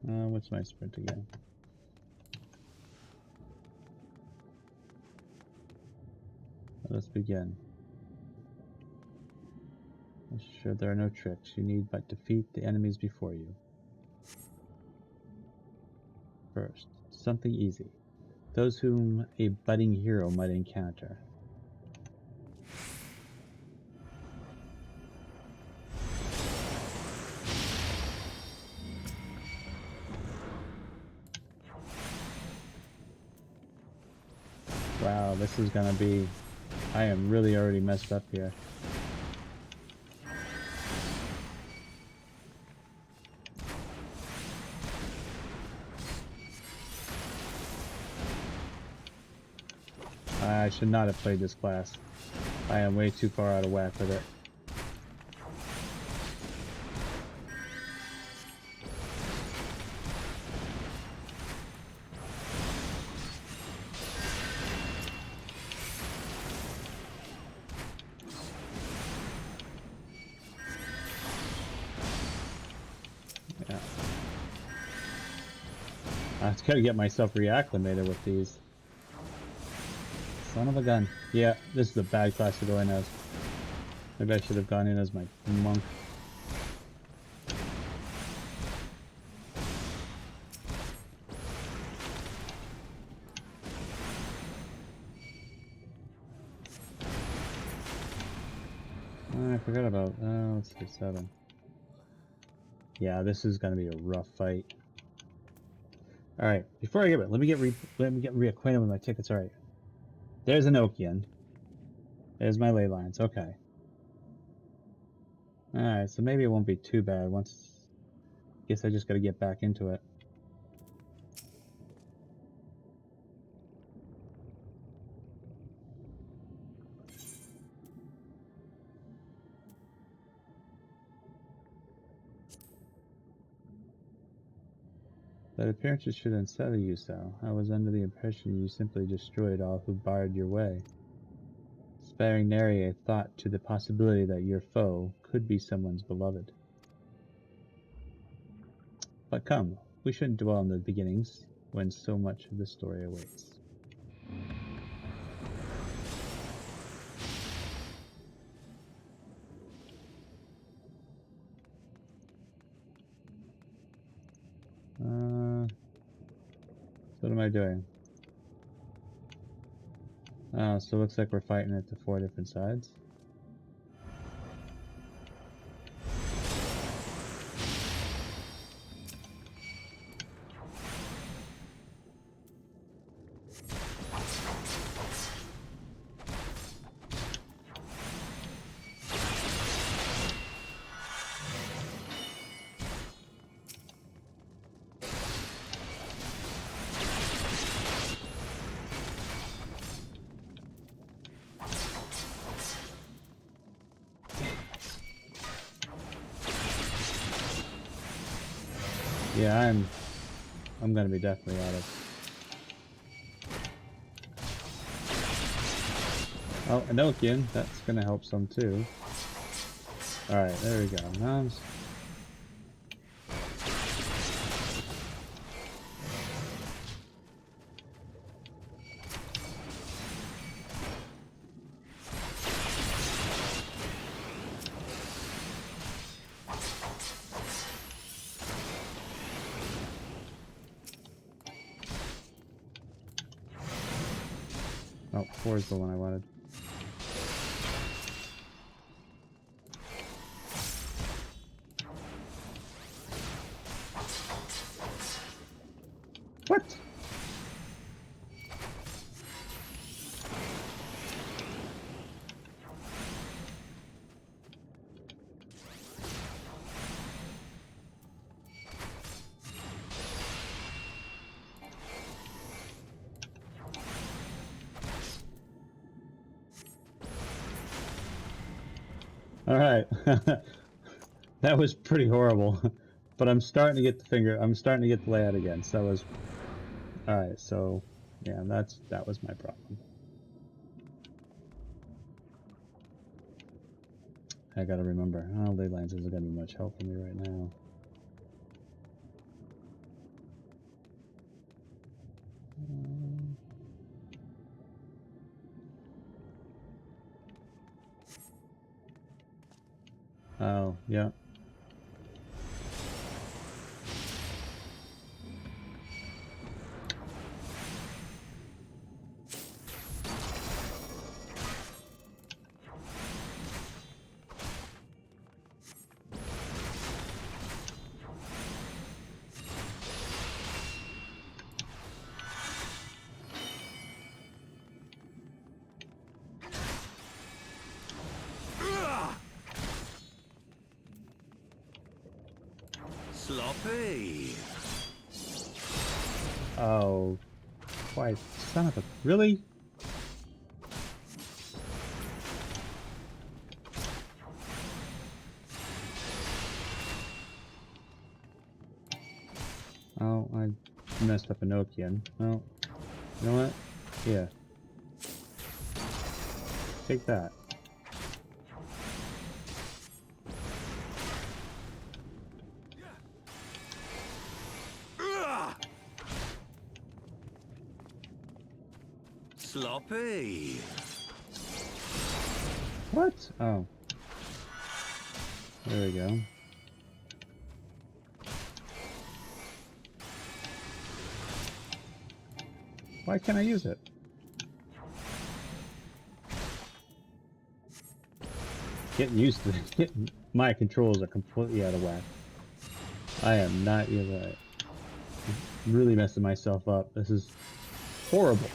A: What's my sprint again? Let us begin. Sure, there are no tricks. You need but defeat the enemies before you. First, something easy. Those whom a budding hero might encounter. Wow, this is gonna be... I am really already messed up here. I should not have played this class. I am way too far out of whack with it. Yeah. I just gotta get myself reacclimated with these. Son of a gun. Yeah, this is a bad class to go in as. Maybe I should have gone in as my monk. I forgot about... let's see, 7. Yeah, this is gonna be a rough fight. All right, before I get it, let me get reacquainted with my tickets. All right, there's Enochian. There's my ley lines. Okay. All right, so maybe it won't be too bad. Guess I just got to get back into it. But appearances should unsettle you, so. I was under the impression you simply destroyed all who barred your way, sparing nary a thought to the possibility that your foe could be someone's beloved. But come, we shouldn't dwell on the beginnings, when so much of the story awaits. So what am I doing? So it looks like we're fighting at the 4 different sides. Yeah, I'm gonna be definitely out of. Oh, Enochian, that's gonna help some too. Alright, there we go. Now I'm... Oh, 4 is the one I wanted. What? Alright. That was pretty horrible. But I'm starting to get the layout again. So that was... Alright, so... Yeah, that was my problem. I gotta remember. Oh, ley lines isn't gonna be much help for me right now. Oh, yeah.
F: Sloppy.
A: Oh, why, son of a... Really? Oh, I messed up Enochian. Well, you know what? Yeah. Take that.
F: Sloppy.
A: What? Oh. There we go. Why can't I use it? Getting used to it. My controls are completely out of whack. I am not even really messing myself up. This is horrible.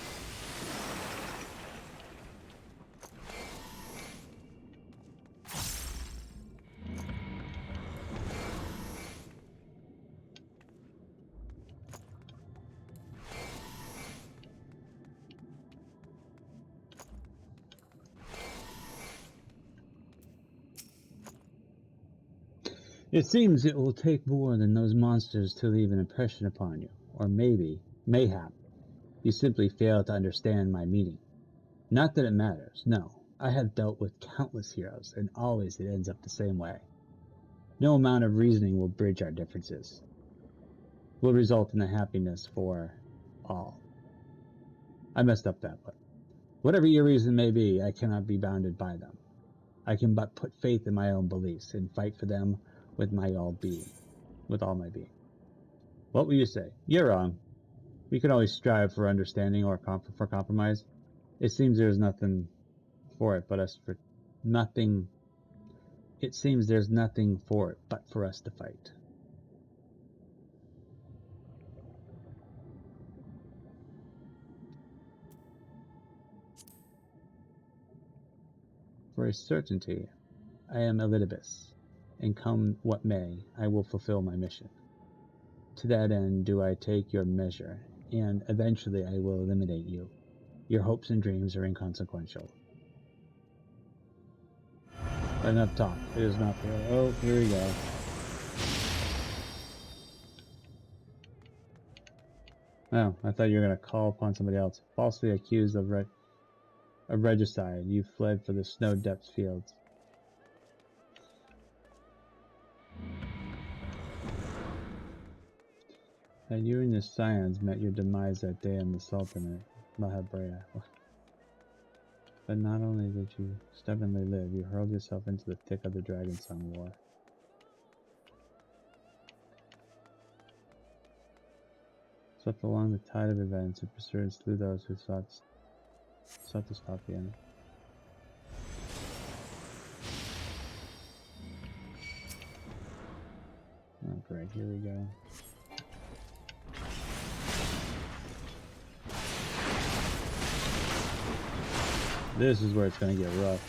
A: It seems it will take more than those monsters to leave an impression upon you. Or mayhap, you simply fail to understand my meaning. Not that it matters, no. I have dealt with countless heroes, and always it ends up the same way. No amount of reasoning will bridge our differences. Will result in the happiness for all. I messed up that, but whatever your reason may be, I cannot be bounded by them. I can but put faith in my own beliefs and fight for them with all my being. What will you say? You're wrong. We can always strive for understanding or for compromise. It seems there's nothing for it but us for nothing. It seems there's nothing for it but for us to fight. For a certainty, I am Elidibus, and come what may, I will fulfill my mission. To that end do I take your measure, and eventually I will eliminate you. Your hopes and dreams are inconsequential. Enough talk. It is not fair. Oh, here we go. Oh, I thought you were going to call upon somebody else. Falsely accused of regicide, you fled for the snow depths fields. Had you and your scions met your demise that day in the Sultanate, Mahabrea. But not only did you stubbornly live, you hurled yourself into the thick of the Dragonsong War. Swept along the tide of events, you pursued and slew those who sought to stop the enemy. Oh great, here we go. This is where it's going to get rough.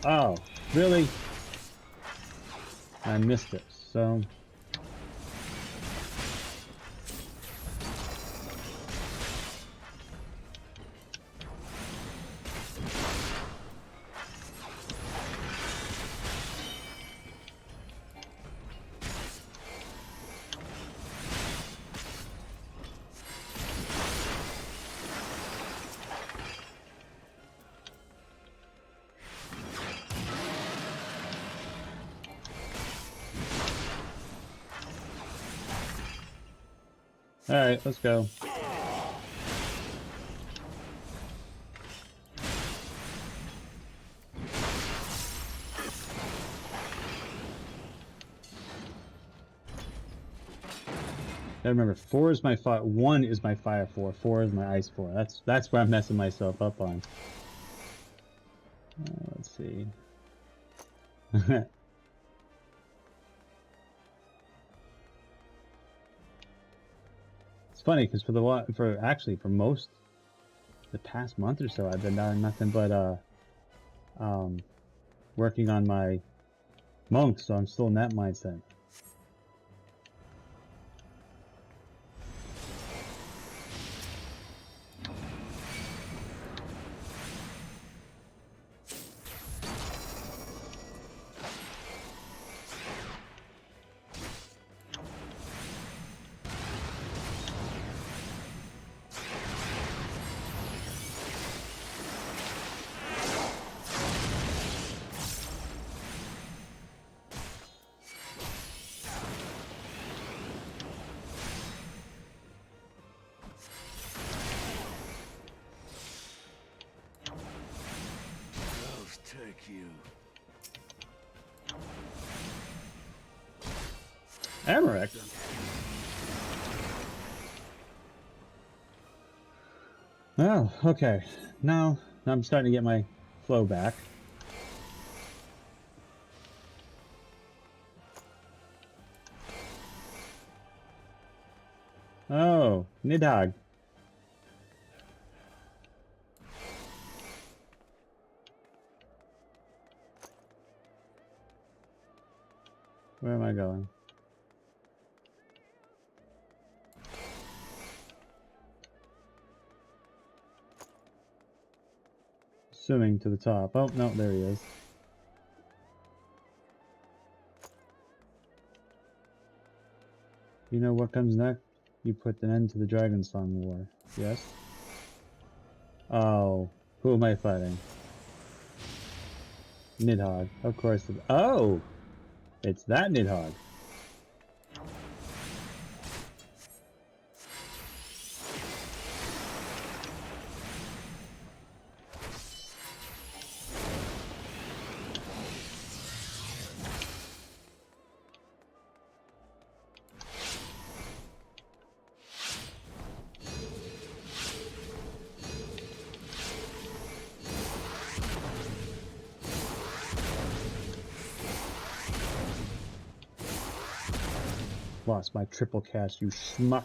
A: Oh, really? I missed it, so... Alright, let's go. I remember 4 is my fire, 1 is my fire 4, 4 is my ice 4. That's where I'm messing myself up on. Let's see. It's funny because for most the past month or so I've been doing nothing but working on my monks, so I'm still in that mindset.
K: you.
A: Amorek. Oh, okay. Now I'm starting to get my flow back. Oh, Nidhogg. Where am I going? Swimming to the top. Oh, no, there he is. You know what comes next? You put an end to the Dragon Song War. Yes? Oh, who am I fighting? Nidhogg. Of course. Oh! It's that Nidhogg. Lost my triple cast, you schmuck.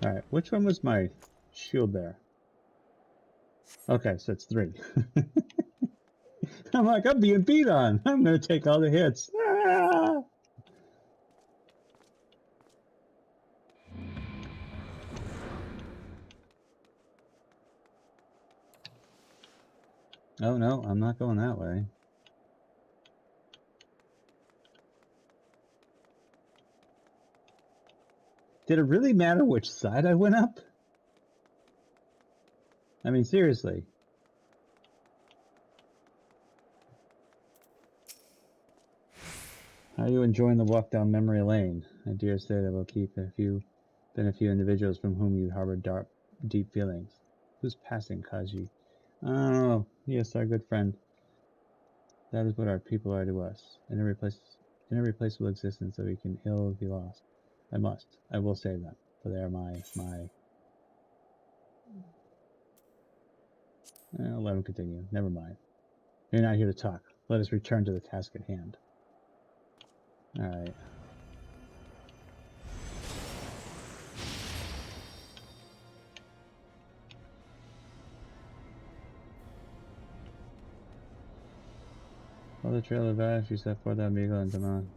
A: Alright, which one was my shield there? Okay, so it's 3. I'm like, I'm being beat on. I'm gonna take all the hits. Ah! Oh no, I'm not going that way. Did it really matter which side I went up? I mean, seriously. How are you enjoying the walk down memory lane? I dare say that will keep a few individuals from whom you harbor deep feelings. Who's passing, Kaji? Oh, yes, our good friend. That is what our people are to us. An irreplaceable existence that we can ill be lost. I will save them, for they are my... I'll let him continue. Never mind. You're not here to talk. Let us return to the task at hand. Alright. Follow the trail of ash you set forth, amigo, and come on.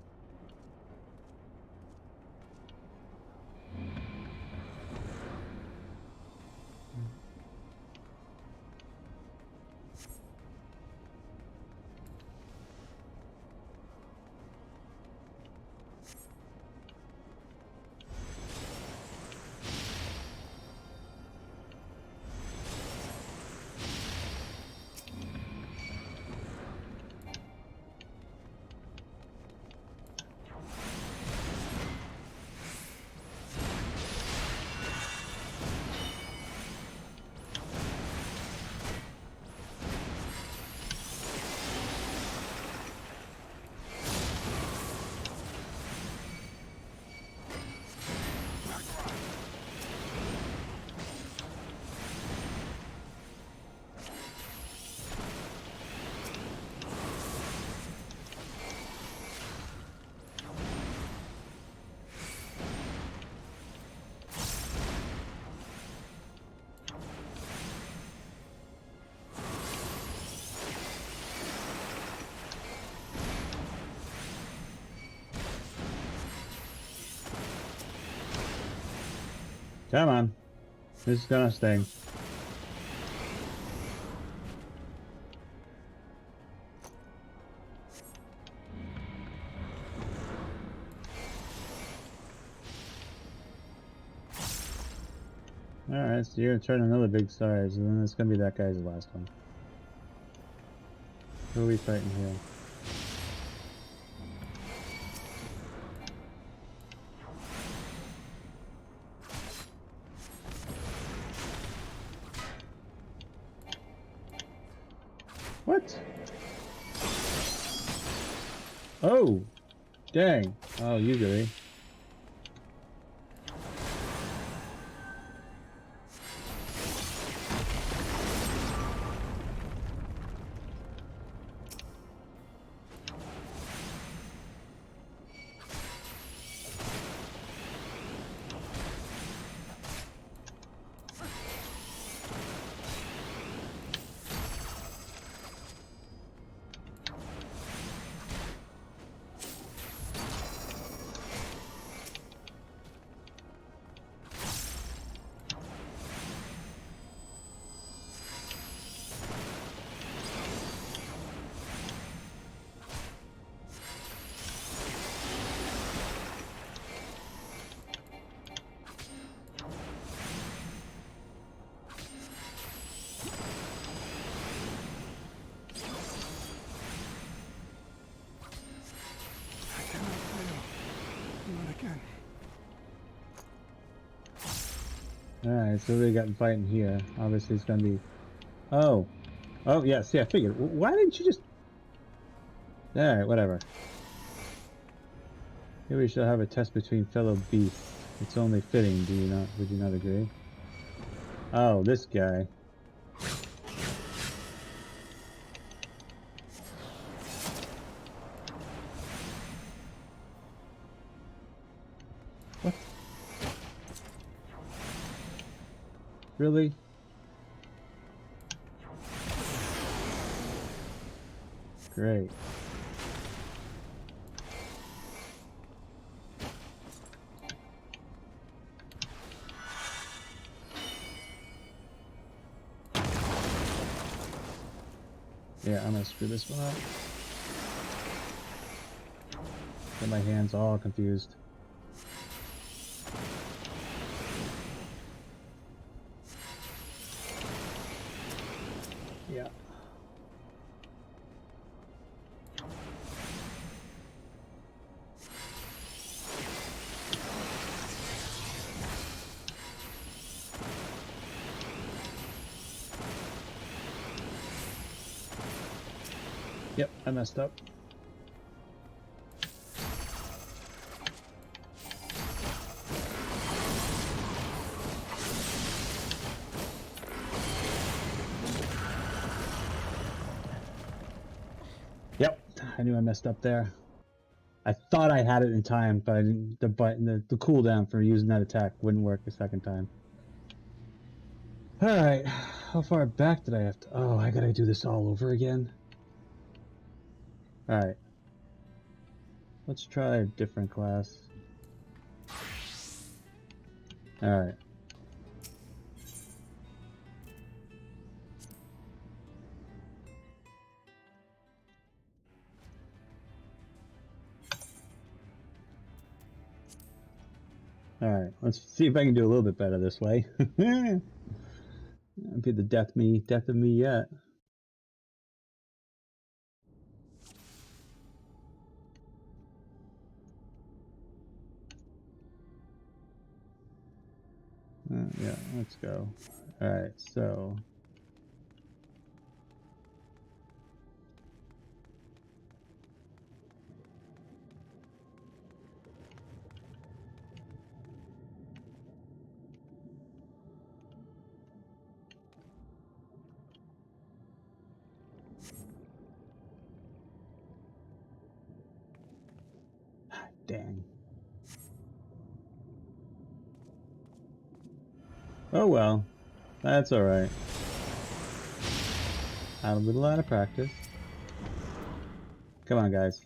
A: Come on. This is gonna sting. Alright, so you're gonna turn another big size, and then it's gonna be that guy's last one. Who are we fighting here? What? Oh! Dang. Oh, usually. Alright, so we got fighting here. Obviously it's gonna be... Oh! Oh, yes, yeah, I figured. Why didn't you just... Alright, whatever. Here we shall have a test between fellow beasts. It's only fitting, do you not? Would you not agree? Oh, this guy. What? Really? Great. Yeah, I'm gonna screw this one up. Get my hands all confused. Yeah. Yep, I messed up. Yep, I knew I messed up there. I thought I had it in time, but I didn't, the button, the cooldown for using that attack wouldn't work the second time. Alright, how far back did I have to... Oh, I gotta do this all over again? Alright. Let's try a different class. Alright. Alright, let's see if I can do a little bit better this way. That'd be the death of me yet. Yeah, let's go. Alright, so... Dang. Oh well, that's alright. Had a little out of practice. Come on, guys.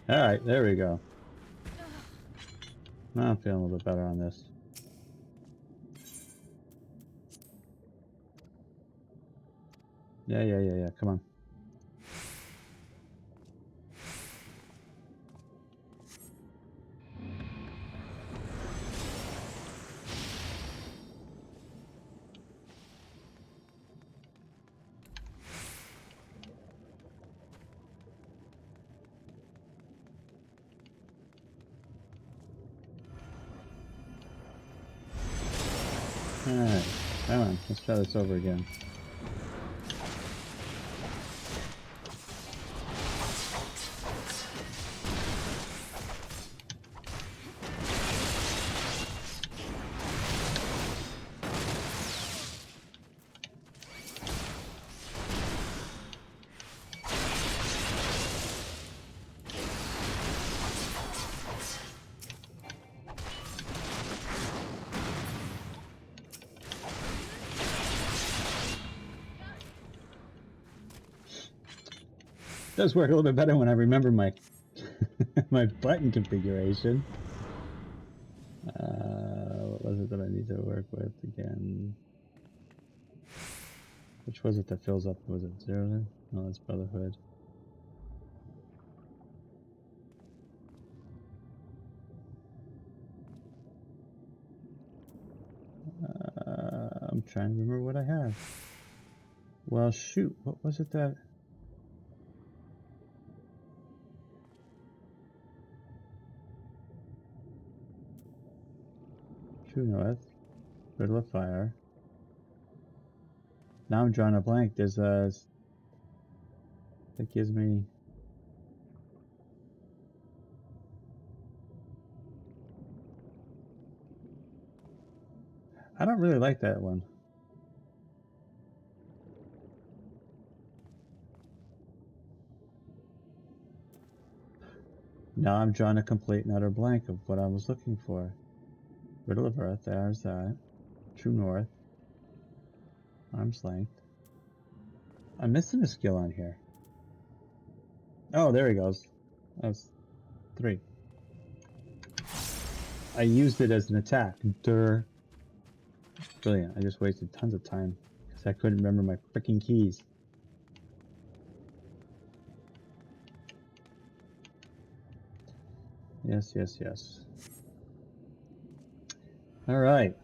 A: Alright, there we go. Now I'm feeling a little bit better on this. Yeah. Come on. Alright, come on, let's try this over again. It does work a little bit better when I remember my my button configuration. What was it that I need to work with again? Which was it that fills up? Was it 0 then? No, that's Brotherhood. I'm trying to remember what I have. Well, shoot, what was it that... True North, Riddle of Fire. Now I'm drawing a blank. There's a... That gives me... I don't really like that one. Now I'm drawing a complete and utter blank of what I was looking for. Riddle of Earth, there's that. True North. Arm's Length. I'm missing a skill on here. Oh, there he goes. That's 3. I used it as an attack. Durr. Brilliant. I just wasted tons of time because I couldn't remember my freaking keys. Yes. All right.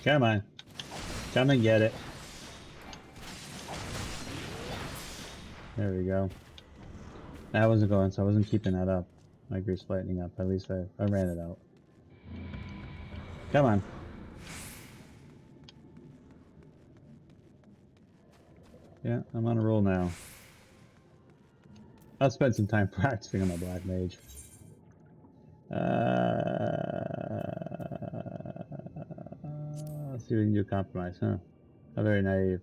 A: Come on. Come and get it. There we go. That wasn't going, so I wasn't keeping that up. My grease lightning up. At least I ran it out. Come on. Yeah, I'm on a roll now. I'll spend some time practicing on my Black Mage. Let's see if we can do a compromise, huh? How very naive.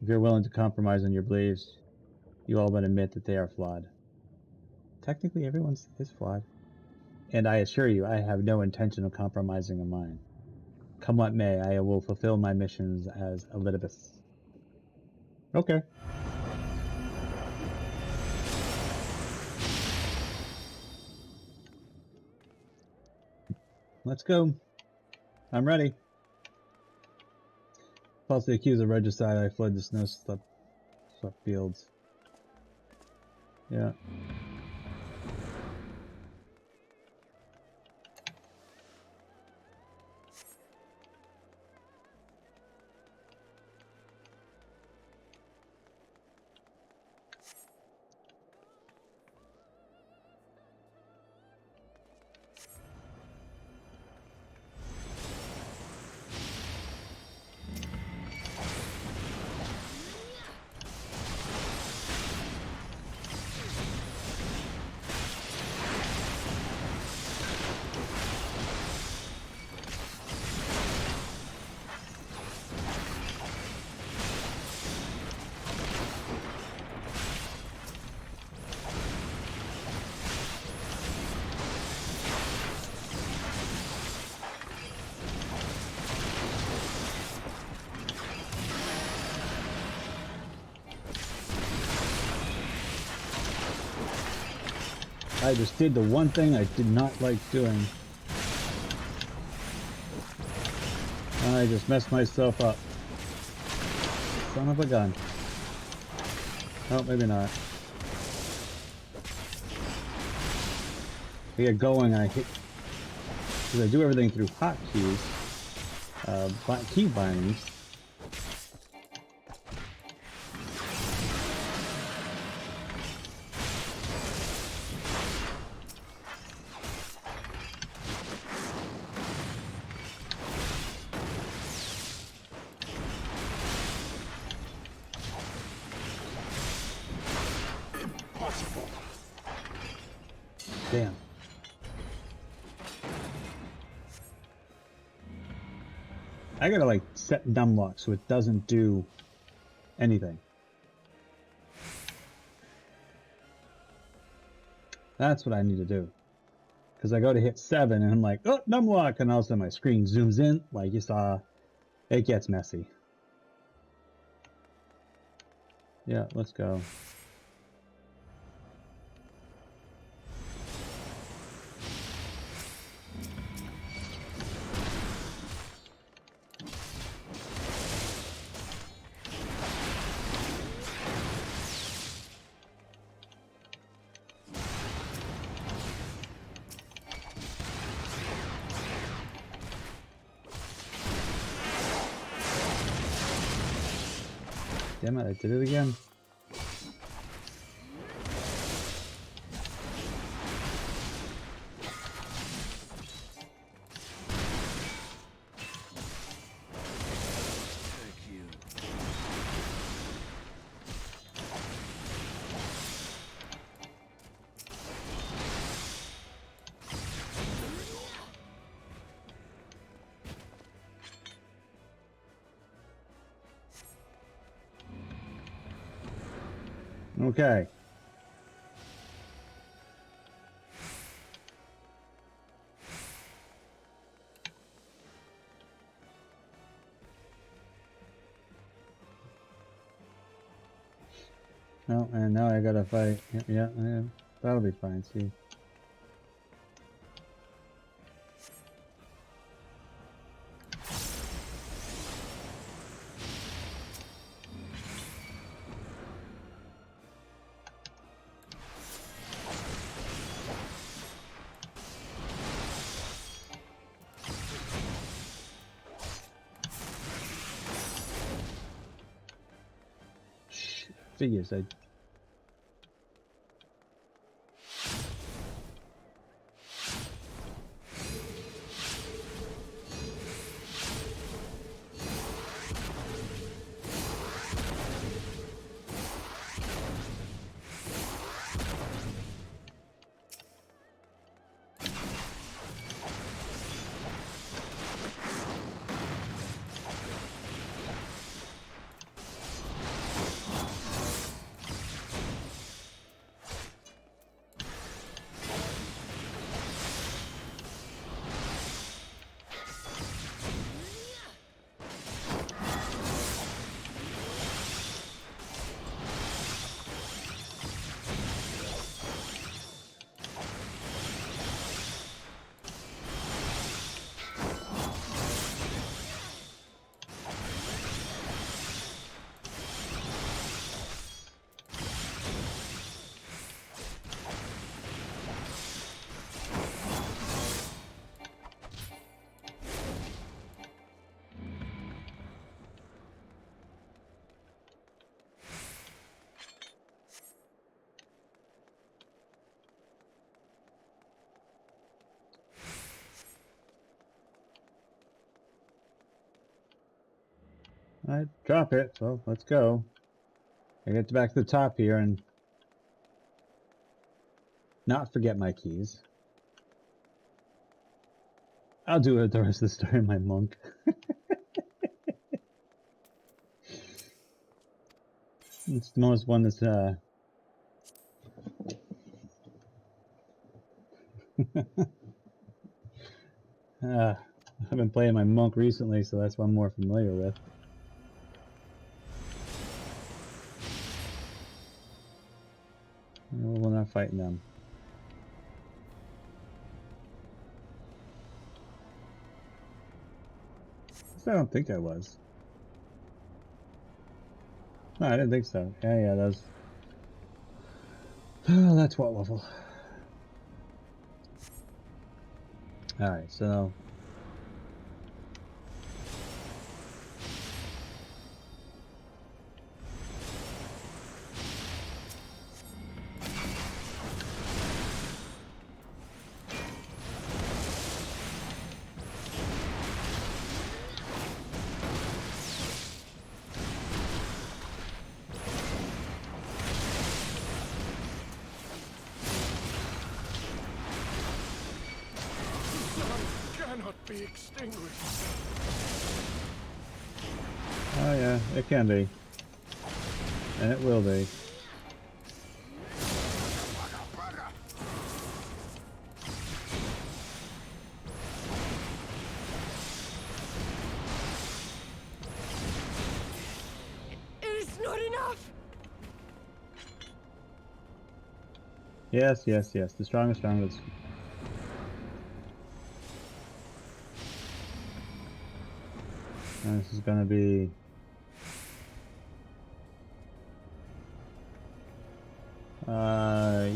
A: If you're willing to compromise on your beliefs, you all but admit that they are flawed. Technically, everyone's is flawed. And I assure you, I have no intention of compromising on mine. Come what may, I will fulfill my missions as Elidibus. Okay. Let's go. I'm ready. Falsely accused of regicide, I fled the snow-swept fields. Yeah. I just did the one thing I did not like doing. I just messed myself up. Son of a gun. Oh, maybe not. I get going, I hit... Because I do everything through hotkeys. Key bindings. Damn. I gotta like set dumb lock so it doesn't do anything. That's what I need to do. Because I go to hit 7 and I'm like, oh, dumb lock, and all of a sudden my screen zooms in, like you saw. It gets messy. Yeah, let's go. Damn it, I did it again. Okay. No, and now I gotta fight. Yeah, that'll be fine. See. Figures I. I drop it, so let's go. I get back to the top here and not forget my keys. I'll do it the rest of the story, my monk. It's the most one that's I've been playing my monk recently, so that's what I'm more familiar with. We're not fighting them. least I don't think I was. No, I didn't think so. Yeah, that was... Oh, that's what level. Alright, so...
J: Cannot be extinguished.
A: Oh yeah, it can be. And it will be.
G: It is not enough!
A: Yes, yes, yes. The strongest. And this is gonna be...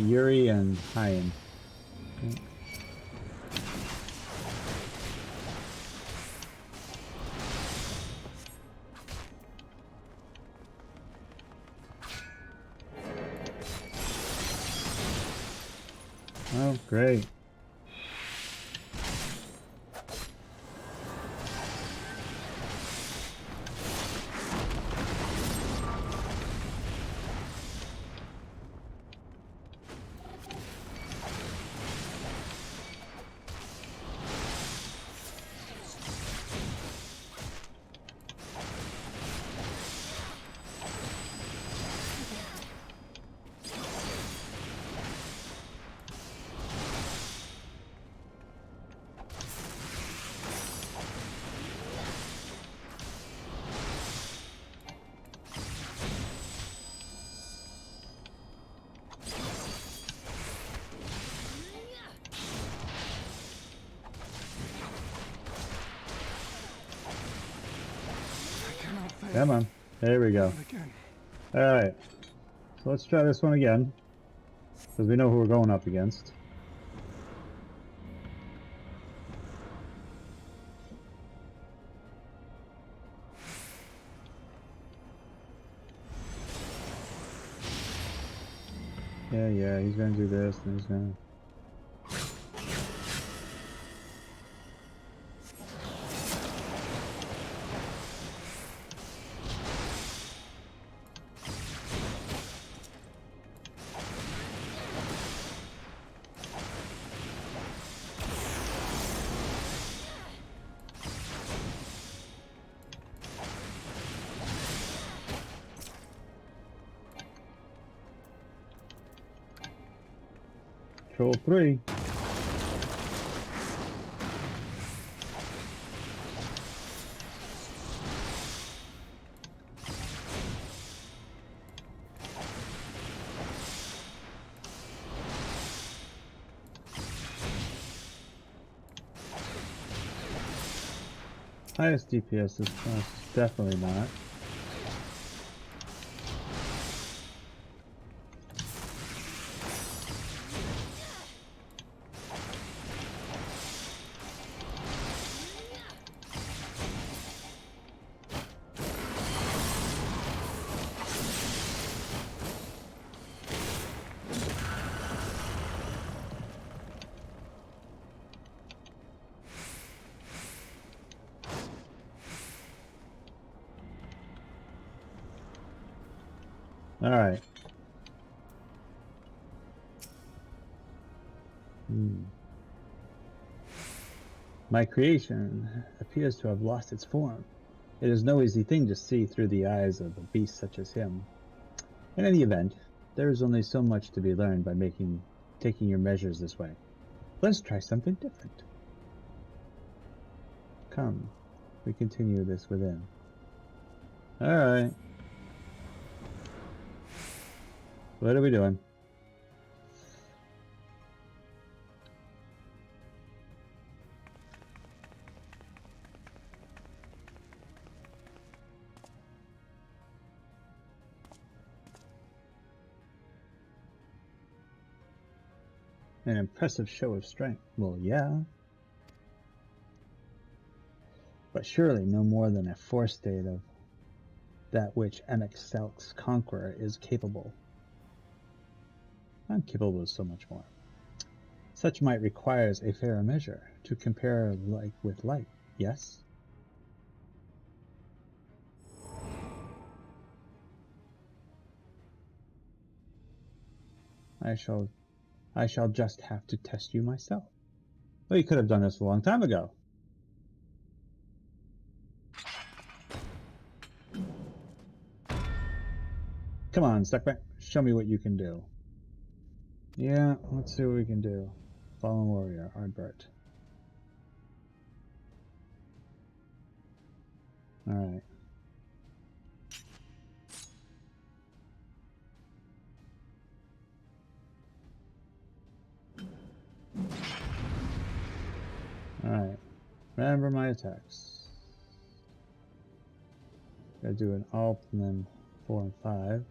A: Yuri and Hyan. Oh, great. Come on. There we go. Alright. So let's try this one again. Because we know who we're going up against. Yeah, he's gonna do this and he's gonna... Control 3. Highest DPS is definitely not. Alright. My creation appears to have lost its form. It is no easy thing to see through the eyes of a beast such as him. In any event, there is only so much to be learned by taking your measures this way. Let's try something different. Come, we continue this within. Alright. What are we doing? An impressive show of strength. Well, yeah. But surely no more than a forestate of that which Anaxel's conqueror is capable. I'm capable of so much more. Such might requires a fairer measure, to compare like with like, yes? I shall just have to test you myself. Well, you could have done this a long time ago. Come on, Stuckback, show me what you can do. Yeah, let's see what we can do. Fallen warrior, Ardbert. Alright. Alright. Remember my attacks. Gotta do an alt and then 4 and 5.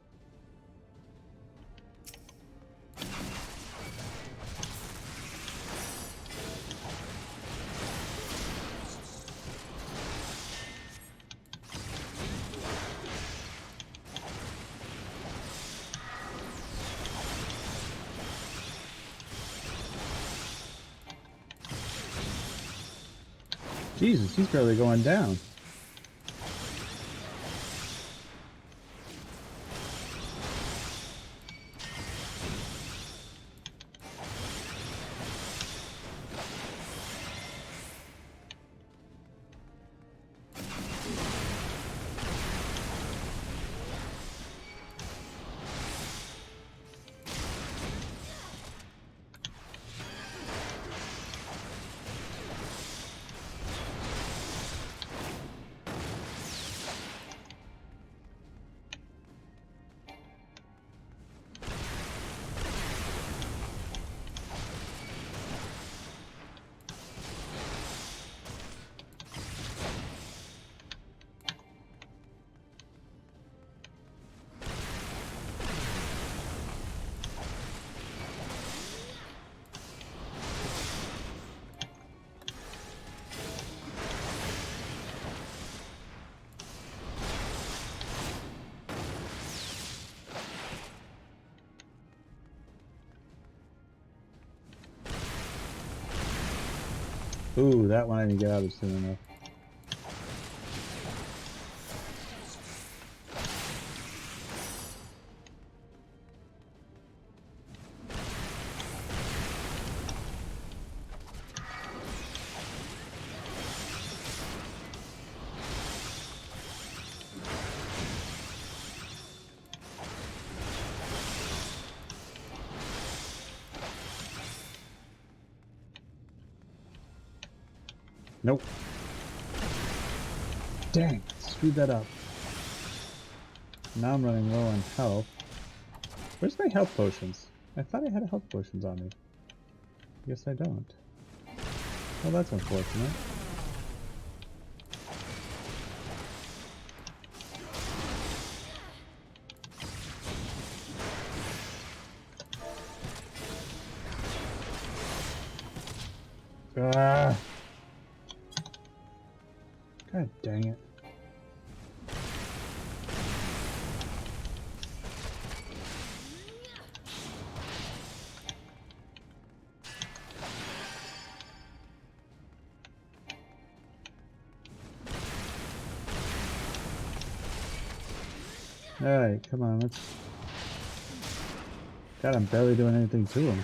A: Jesus, he's barely going down. Ooh, that one I didn't get out of soon enough. Nope. Dang, screwed that up. Now I'm running low on health. Where's my health potions? I thought I had health potions on me. Guess I don't. Well, that's unfortunate. Ah! God dang it. Alright, come on, let's... God, I'm barely doing anything to him.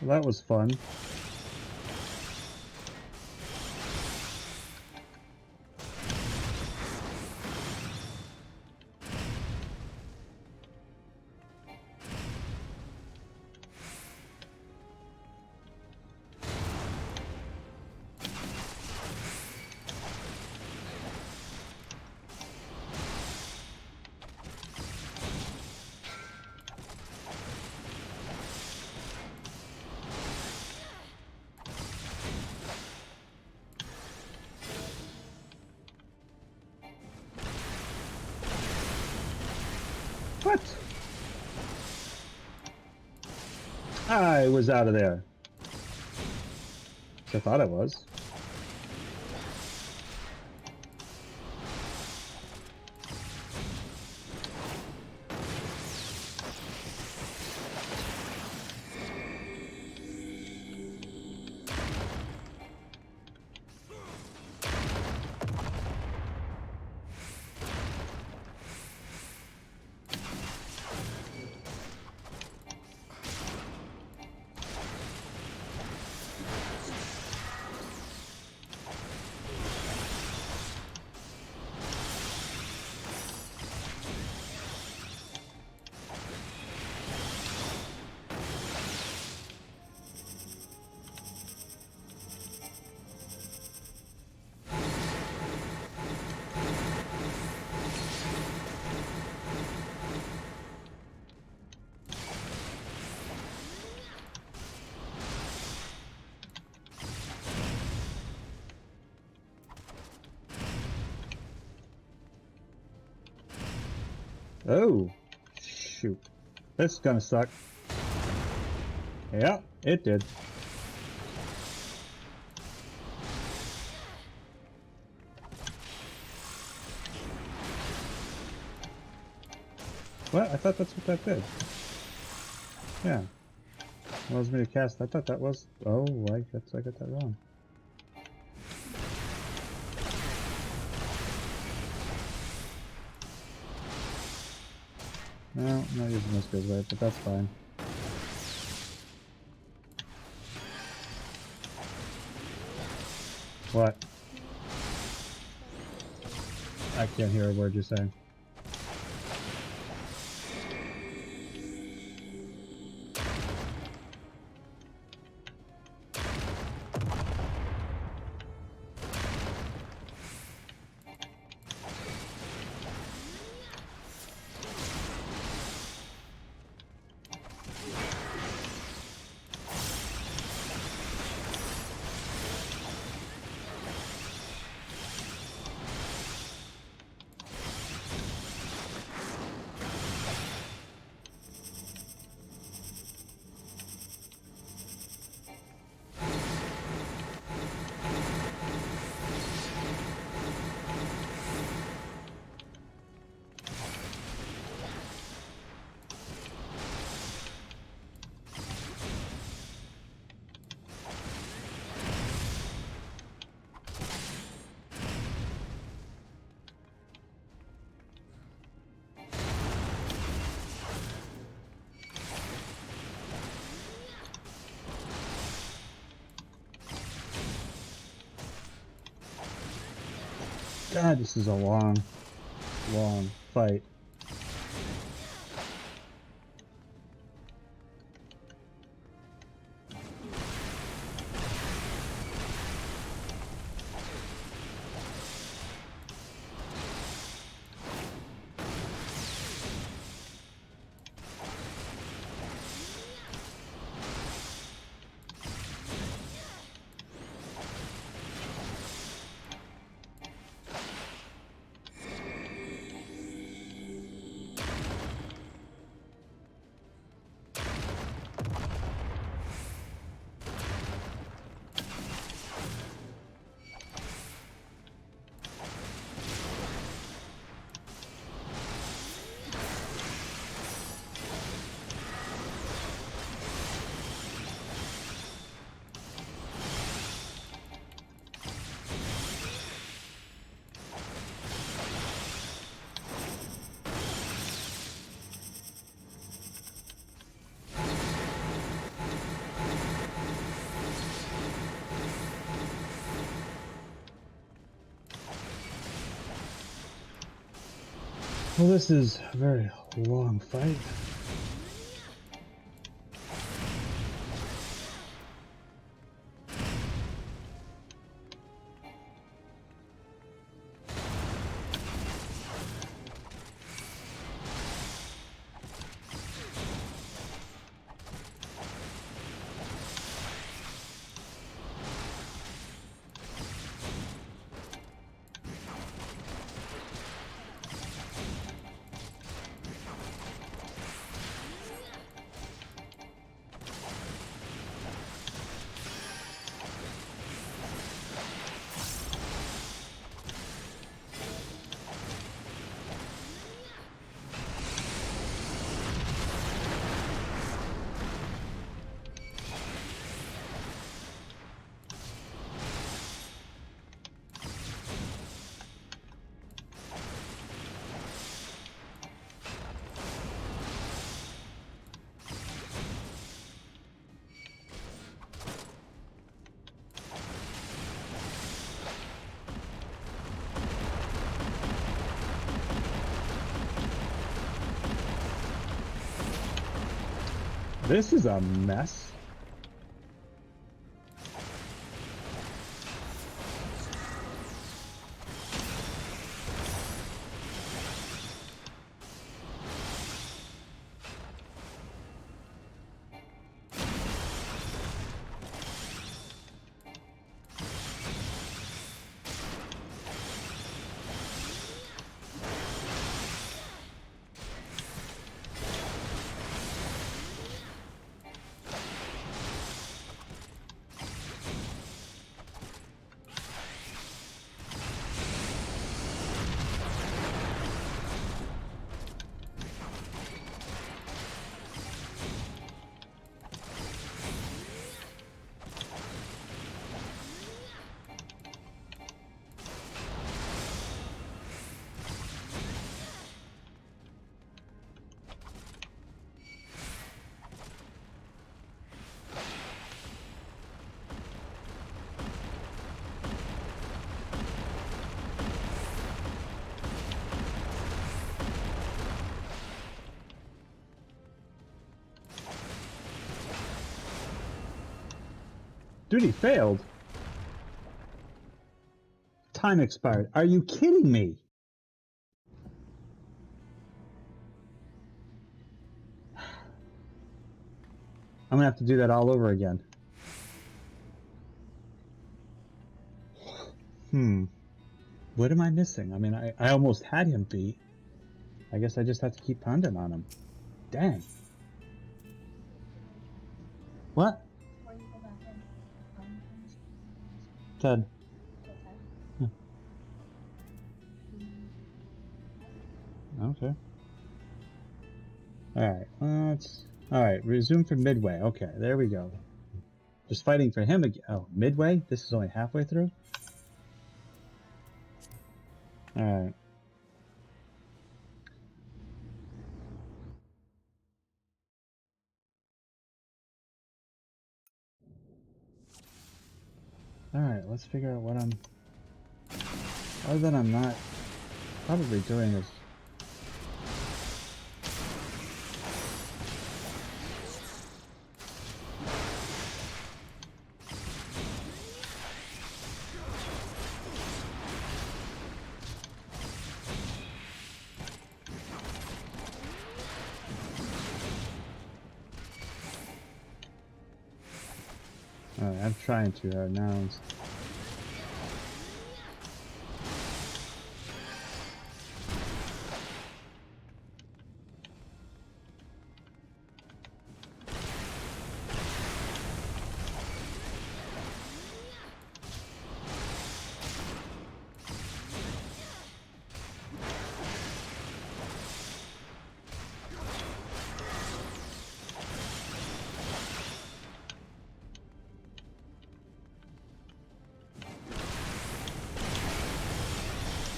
A: Well, that was fun. What? I was out of there. I thought I was. Oh, shoot. This is gonna suck. Yeah, it did. What? I thought that's what that did. Yeah. Allows me to cast. I thought that was. Oh, I guess I got that wrong. No, I'm not using this good way, but that's fine. What? I can't hear a word you're saying. God, this is a long fight. Well, this is a very long fight. This is a mess. Dude, he failed. Time expired. Are you kidding me? I'm gonna have to do that all over again. What am I missing? I mean, I almost had him beat. I guess I just have to keep pounding on him. Dang. What? Ted. Yeah. Okay. Alright, let's... Alright, resume for midway. Okay, there we go. Just fighting for him again. Oh, midway? This is only halfway through? Alright. Alright, let's figure out what I'm... Other than I'm not probably doing is... Alright, I'm trying too hard now.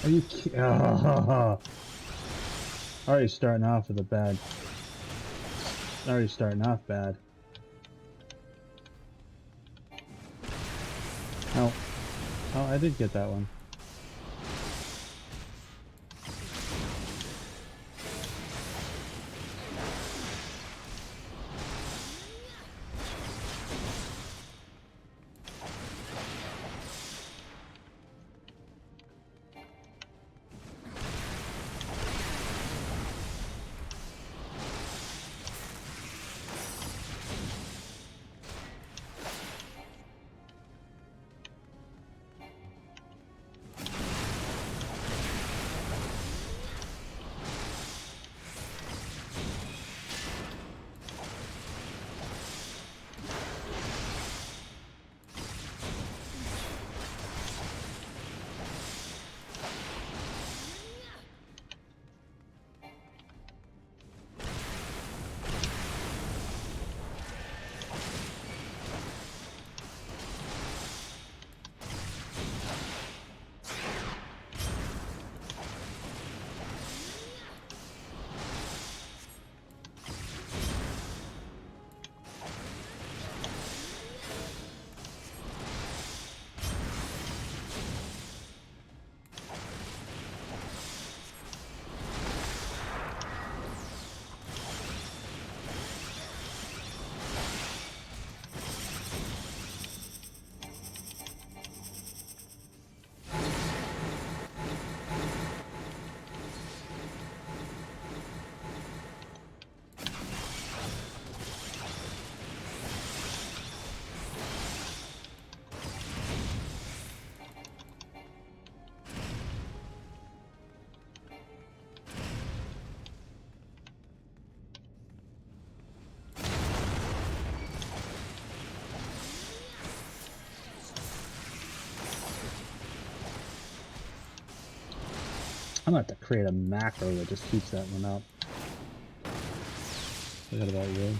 A: Are you kidding? Oh, already starting off with a bad. Already starting off bad. Oh. Oh, I did get that one. I'm gonna have to create a macro that just keeps that one up. Forgot about you.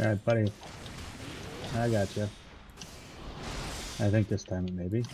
A: Alright, buddy. I got you. I think this time it may be.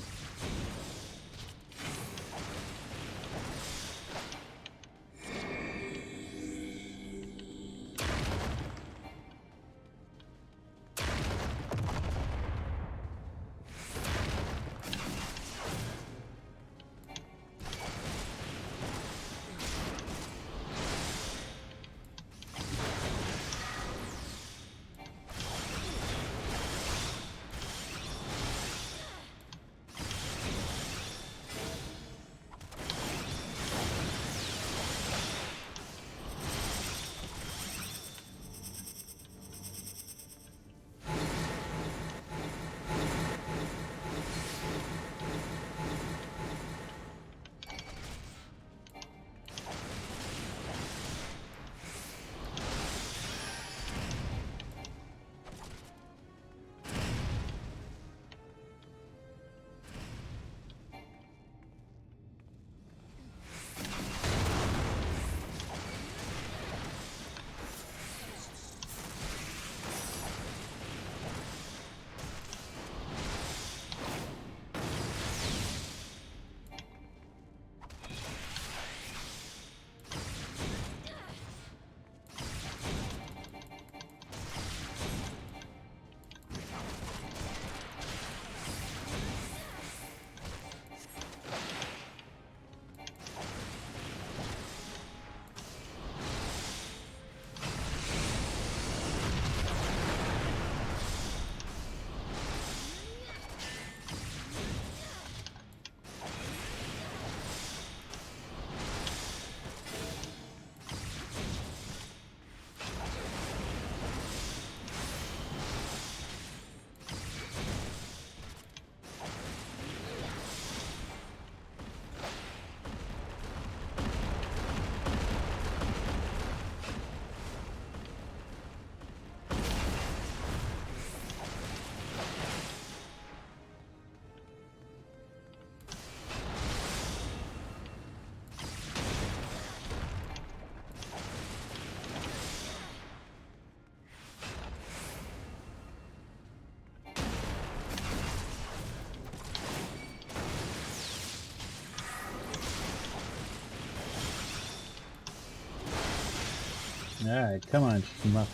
A: Alright, come on, schmuck.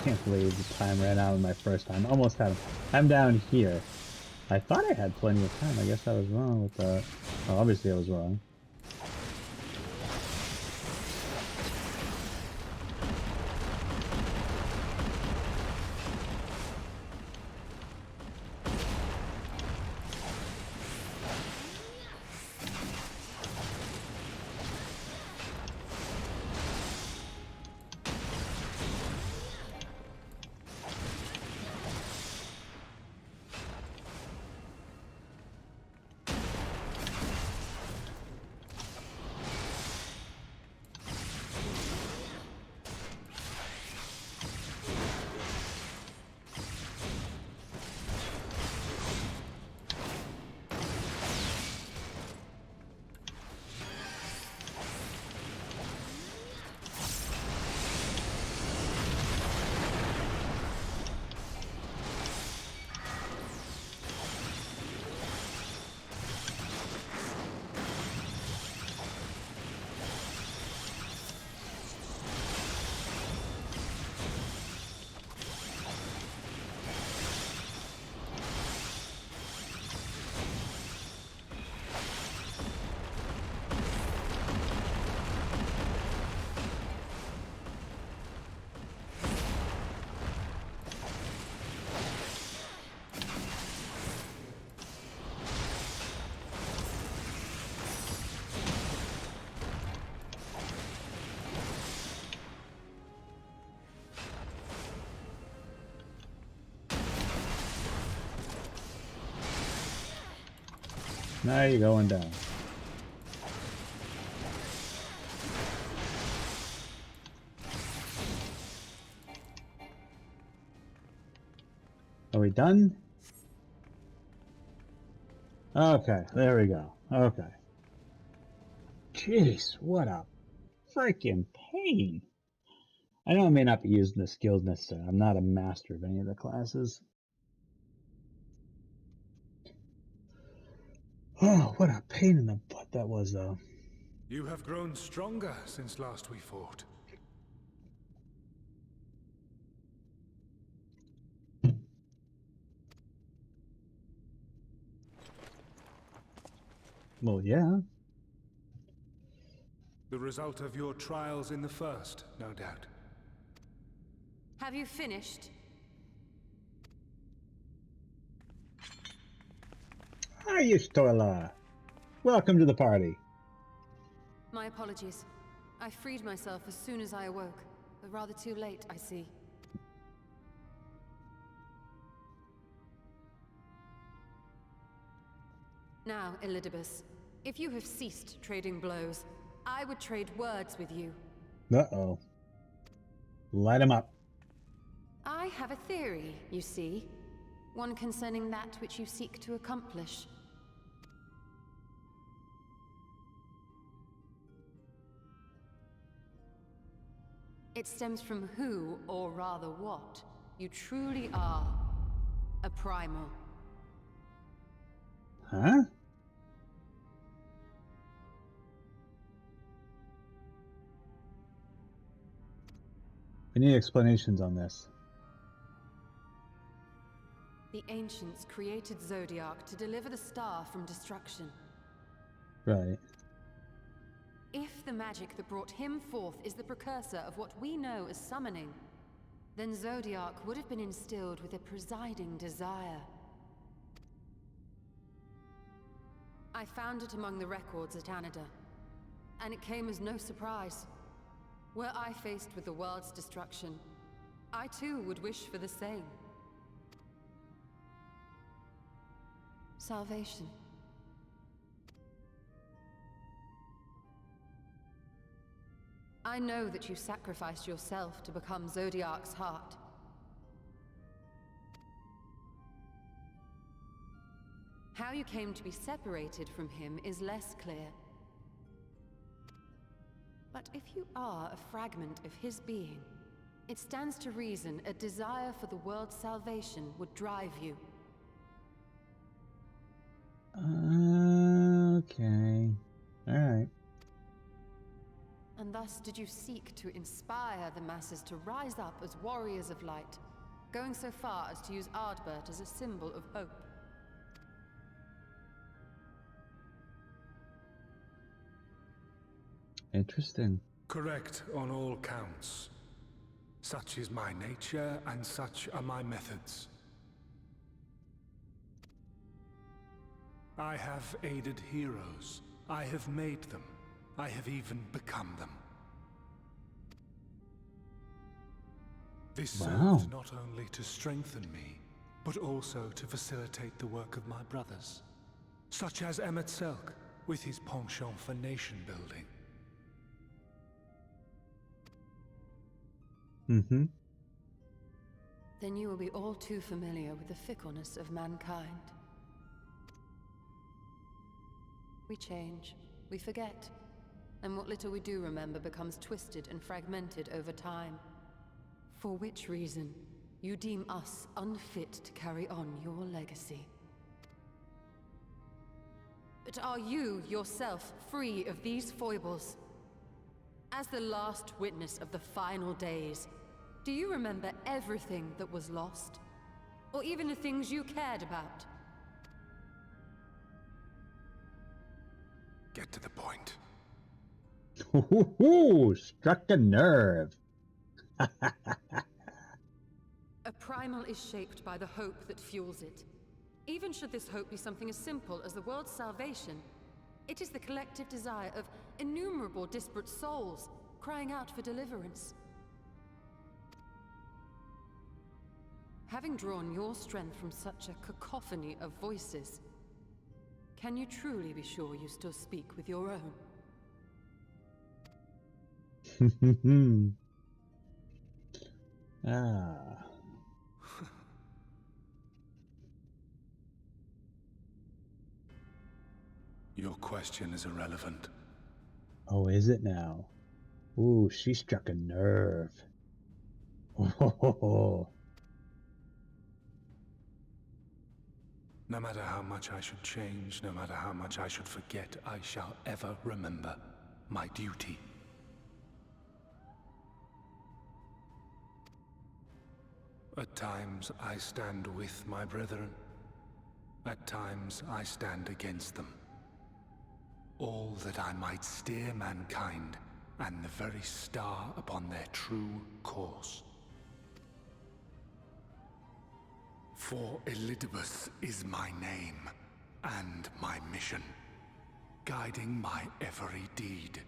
A: Can't believe the time ran out on my first time. Almost had him. I'm down here. I thought I had plenty of time. I guess I was wrong with that. Well, obviously I was wrong. Now you're going down. Are we done? Okay, there we go. Okay. Jeez, what a freaking pain. I know I may not be using the skills necessarily. I'm not a master of any of the classes. Oh, what a pain in the butt that was, though.
J: You have grown stronger since last we fought.
A: Well, yeah.
J: The result of your trials in the first, no doubt.
G: Have you finished?
A: Hi, Stola. Welcome to the party.
G: My apologies. I freed myself as soon as I awoke, but rather too late, I see. Now, Elidibus, if you have ceased trading blows, I would trade words with you.
A: Uh-oh. Light him up.
G: I have a theory, you see. One concerning that which you seek to accomplish. It stems from who, or rather what, you truly are. A primal.
A: Huh? We need explanations on this.
G: The ancients created Zodiac to deliver the star from destruction.
A: Right.
G: If the magic that brought him forth is the precursor of what we know as summoning, then Zodiac would have been instilled with a presiding desire. I found it among the records at Anida, and it came as no surprise. Were I faced with the world's destruction, I too would wish for the same. Salvation. I know that you sacrificed yourself to become Zodiac's heart. How How you came to be separated from him is less clear. But if you are a fragment of his being, it stands to reason a desire for the world's salvation would drive you.
A: Okay. Alright.
G: And thus did you seek to inspire the masses to rise up as warriors of light, going so far as to use Ardbert as a symbol of hope.
A: Interesting.
J: Correct on all counts. Such is my nature, and such are my methods. I have aided heroes. I have made them. I have even become them. This served not only to strengthen me, but also to facilitate the work of my brothers, such as Emmett Selk, with his penchant for nation building.
A: Mm-hmm.
G: Then you will be all too familiar with the fickleness of mankind. We change, we forget, and what little we do remember becomes twisted and fragmented over time. For which reason, you deem us unfit to carry on your legacy. But are you yourself free of these foibles? As the last witness of the final days, do you remember everything that was lost? Or even the things you cared about?
J: Get to the point.
A: Ooh, struck a nerve.
G: A primal is shaped by the hope that fuels it. Even should this hope be something as simple as the world's salvation, it is the collective desire of innumerable disparate souls crying out for deliverance. Having drawn your strength from such a cacophony of voices, can you truly be sure you still speak with your
A: own? Ah.
J: Your question is irrelevant.
A: Oh, is it now? Ooh, she struck a nerve. Oh.
J: No matter how much I should change, no matter how much I should forget, I shall ever remember my duty. At times I stand with my brethren. At times I stand against them. All that I might steer mankind and the very star upon their true course. For Elidibus is my name and my mission, guiding my every deed.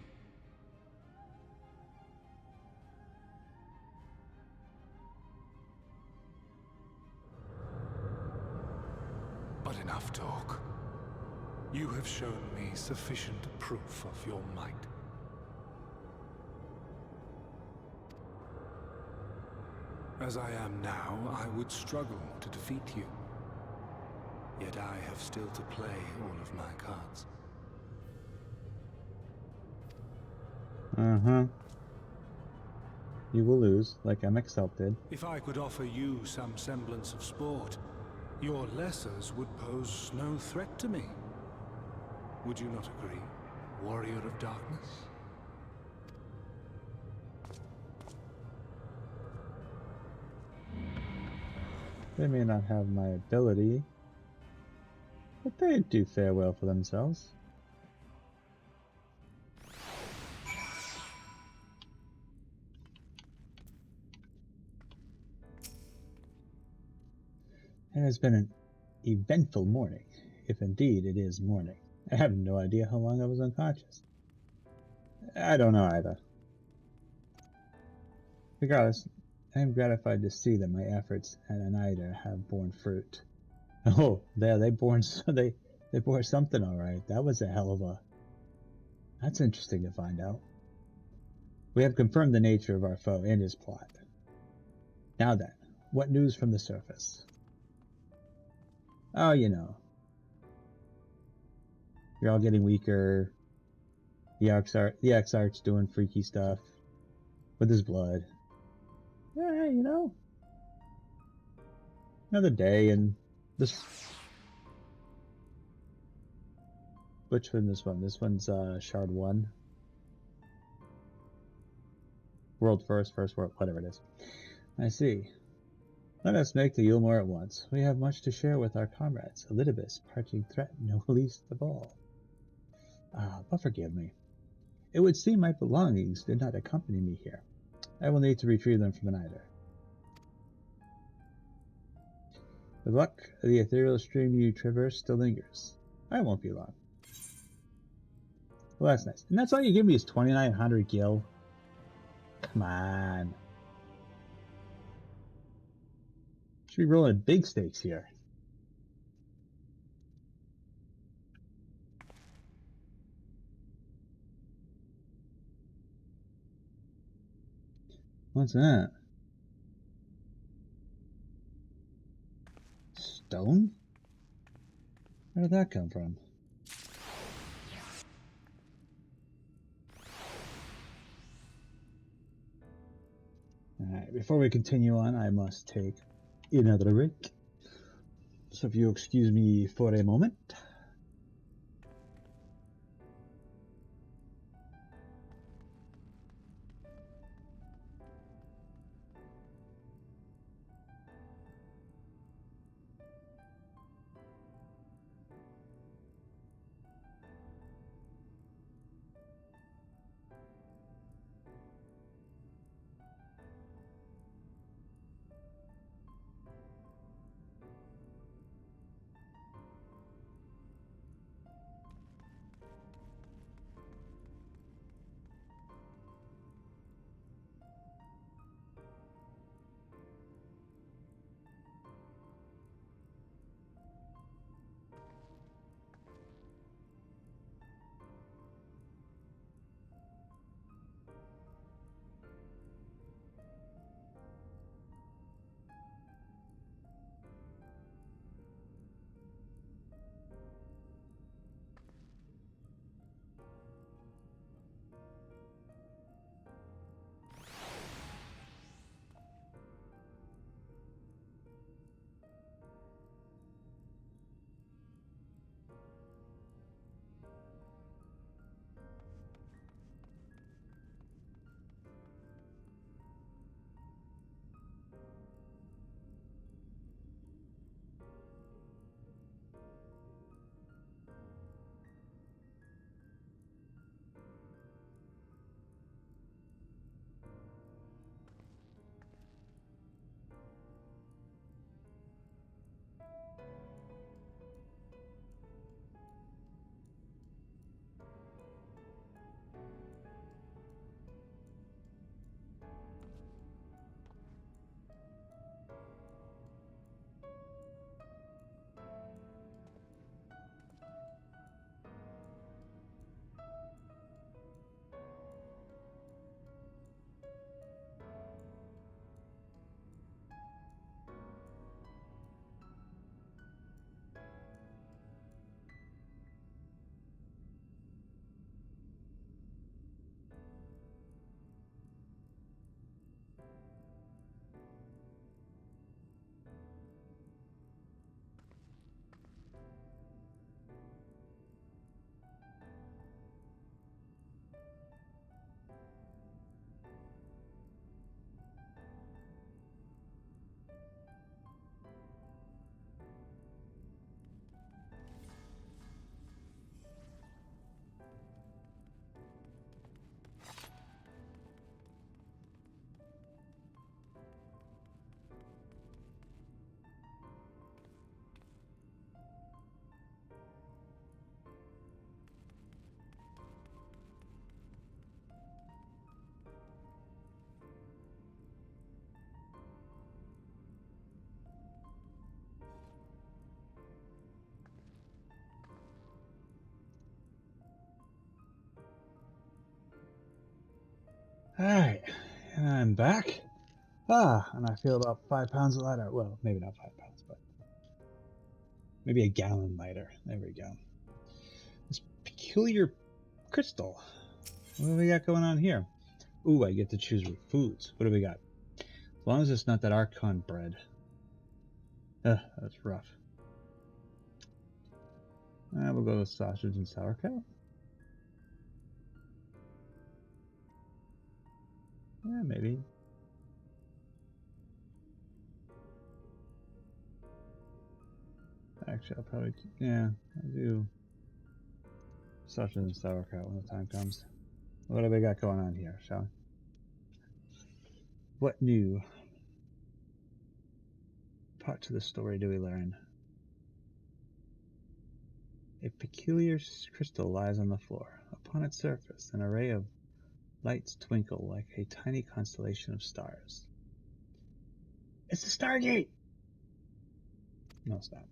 J: But enough talk. You have shown me sufficient proof of your might. As I am now, I would struggle to defeat you. Yet I have still to play all of my cards.
A: Uh-huh. You will lose, like MXL did.
J: If I could offer you some semblance of sport, your lessers would pose no threat to me. Would you not agree, warrior of darkness?
A: They may not have my ability, but they do fare well for themselves. It has been an eventful morning, if indeed it is morning. I have no idea how long I was unconscious. I don't know either. Regardless, I am gratified to see that my efforts at Anida have borne fruit. Oh, there, they bore something all right. That was a hell of a... That's interesting to find out. We have confirmed the nature of our foe and his plot. Now then, what news from the surface? Oh, you know. You're all getting weaker. The Exarch's doing freaky stuff with his blood. Yeah, you know. Another day, and this. Which one? This one? This one's Shard 1. World first world, whatever it is. I see. Let us make the Yulmore at once. We have much to share with our comrades. Elidibus, parching threat, no least of all. But forgive me. It would seem my belongings did not accompany me here. I will need to retrieve them from an eider. With luck, the ethereal stream you traverse still lingers. I won't be long. Well, that's nice. And that's all you give me is 2,900 gil. Come on. Should be rolling big stakes here. What's that? Stone? Where did that come from? Alright, before we continue on, I must take another break. So if you excuse me for a moment. Alright, and I'm back. And I feel about 5 pounds lighter. Well, maybe not 5 pounds, but maybe a gallon lighter. There we go. peculiar crystal. What do we got going on here? Ooh, I get to choose foods. What do we got? As long as it's not that Archon bread. Ugh, that's rough. We'll go with sausage and sauerkraut. Yeah, maybe. Actually, I'll probably, yeah, I'll do sausage and sauerkraut when the time comes. What do we got going on here, shall we? What new part to the story do we learn? A peculiar crystal lies on the floor. Upon its surface, an array of lights twinkle like a tiny constellation of stars. It's the Stargate! No, stop.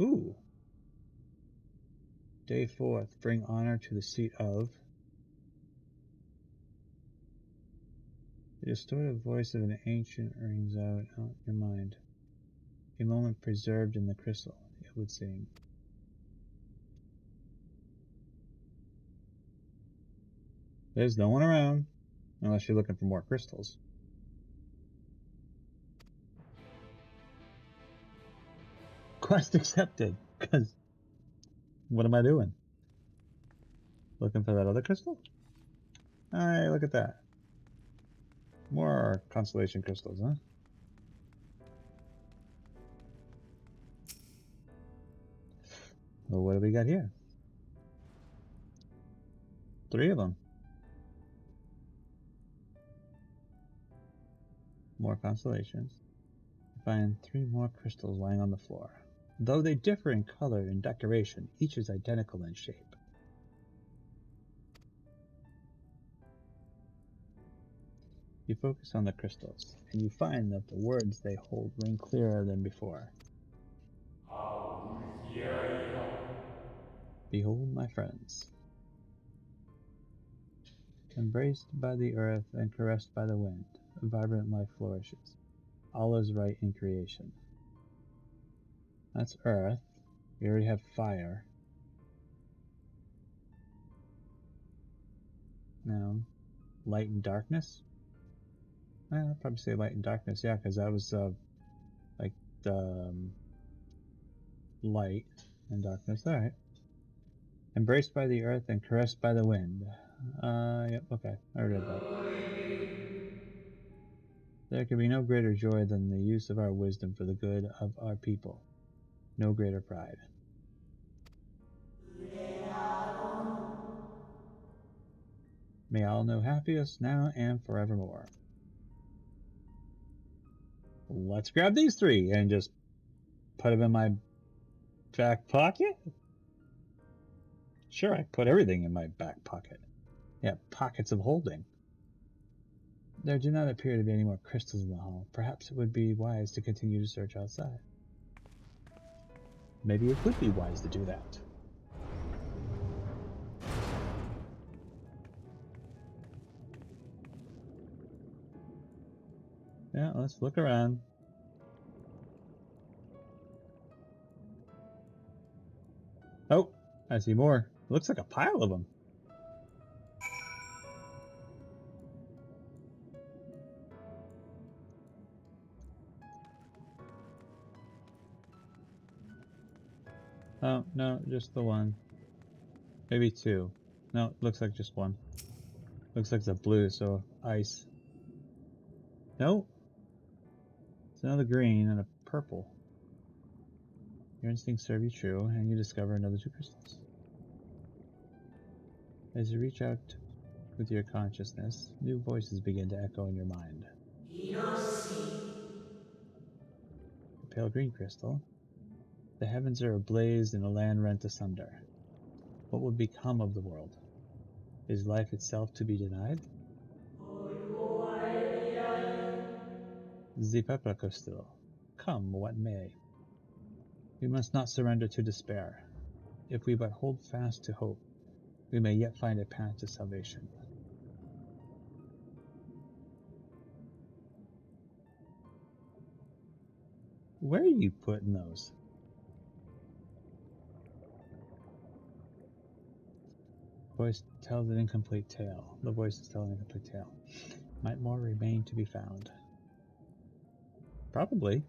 A: Ooh. Day 4th, bring honor to the seat of... The distorted voice of an ancient rings out your mind. A moment preserved in the crystal, it would seem. There's no one around, unless you're looking for more crystals. Quest accepted, because what am I doing? Looking for that other crystal? Alright, look at that. More constellation crystals, huh? Well, what do we got here? 3 of them. More constellations. Find 3 more crystals lying on the floor. Though they differ in color and decoration, each is identical in shape. You focus on the crystals, and you find that the words they hold ring clearer than before. Behold, my friends. Embraced by the earth and caressed by the wind, vibrant life flourishes. All is right in creation. That's earth. We already have fire. Now, light and darkness? I'd probably say light and darkness, yeah, because that was like light and darkness. Alright. Embraced by the earth and caressed by the wind. Yep, okay, I read that. There can be no greater joy than the use of our wisdom for the good of our people. No greater pride. May all know happiest now and forevermore. Let's grab these 3 and just put them in my back pocket? Sure, I put everything in my back pocket. Yeah, pockets of holding. There do not appear to be any more crystals in the hall. Perhaps it would be wise to continue to search outside. Maybe it would be wise to do that. Yeah, let's look around. Oh, I see more. It looks like a pile of them. Oh, no, just the one. Maybe 2. No, it looks like just 1. Looks like it's a blue, so ice. Nope. It's another green and a purple. Your instincts serve you true, and you discover another 2 crystals. As you reach out with your consciousness, new voices begin to echo in your mind. A pale green crystal. The heavens are ablaze and the land rent asunder. What would become of the world? Is life itself to be denied? The purple crystal. Come what may. We must not surrender to despair. If we but hold fast to hope, we may yet find a path to salvation. Where are you putting those? voice tells an incomplete tale. The voices tell an incomplete tale. Might more remain to be found? Probably.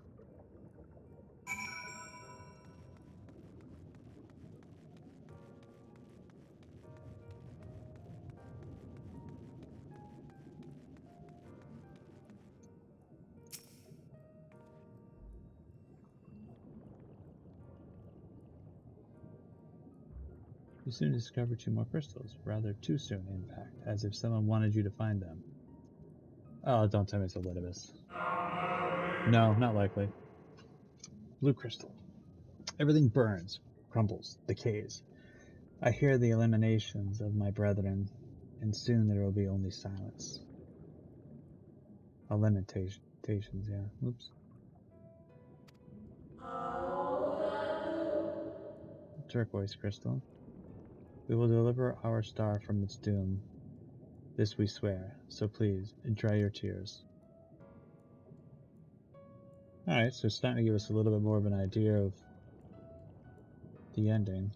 A: You soon discover 2 more crystals. Rather too soon, in fact, as if someone wanted you to find them. Oh, don't tell me it's Elidibus. No, not likely. Blue crystal. Everything burns, crumbles, decays. I hear the eliminations of my brethren, and soon there will be only silence. Limitations, yeah. Oops. Turquoise crystal. We will deliver our star from its doom. This we swear, so please, dry your tears. Alright, so it's starting to give us a little bit more of an idea of the ending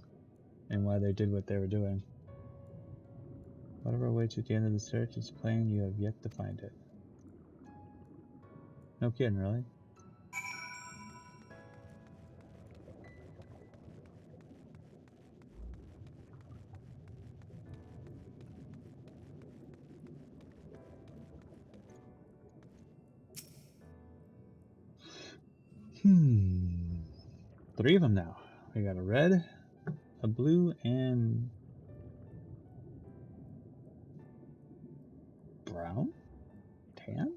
A: and why they did what they were doing. Whatever awaits you at the end of the search, it's plain you have yet to find it. No kidding, really? Three of them now. We got a red, a blue, and brown? Tan?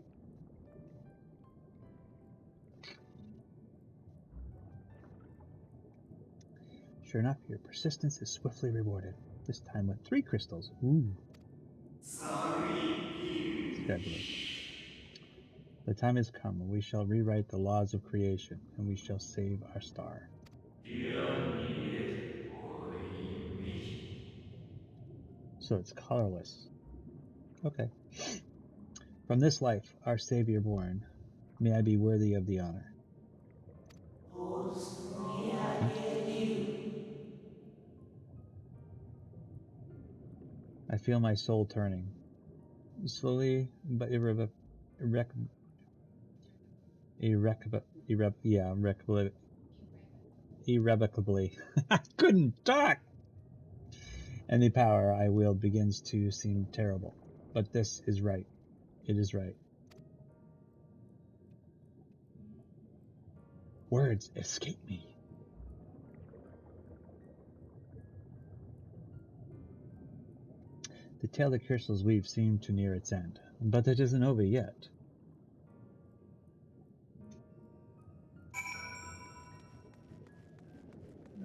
A: Sure enough, your persistence is swiftly rewarded. This time with 3 crystals. Ooh. Sky blue. The time has come when we shall rewrite the laws of creation, and we shall save our star. So it's colorless. Okay. From this life, our Savior born, may I be worthy of the honor. I feel my soul turning. Slowly but irrevocably. I couldn't talk! And the power I wield begins to seem terrible. But this is right. It is right. Words escape me. The tale the crystals weave seemed to near its end, but it isn't over yet.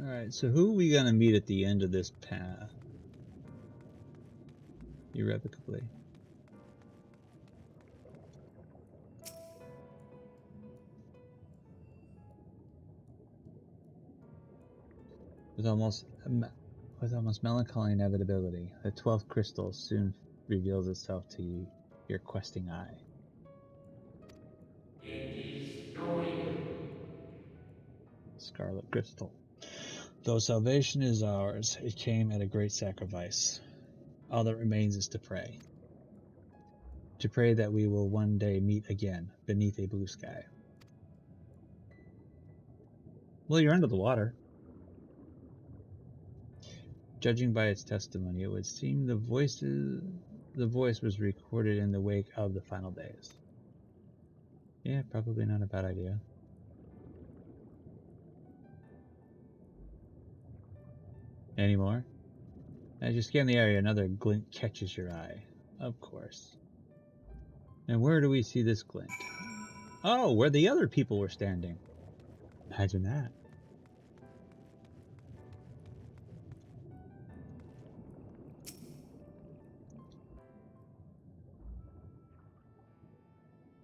A: Alright, so who are we gonna meet at the end of this path? Irrevocably. With almost melancholy inevitability, the 12th crystal soon reveals itself to you, your questing eye. Scarlet crystal. Though salvation is ours, it came at a great sacrifice. All that remains is to pray. To pray that we will one day meet again beneath a blue sky. Well, you're under the water. Judging by its testimony, it would seem the voice was recorded in the wake of the final days. Yeah, probably not a bad idea. Any more? As you scan the area, another glint catches your eye. Of course. And where do we see this glint? Oh, where the other people were standing. Imagine that.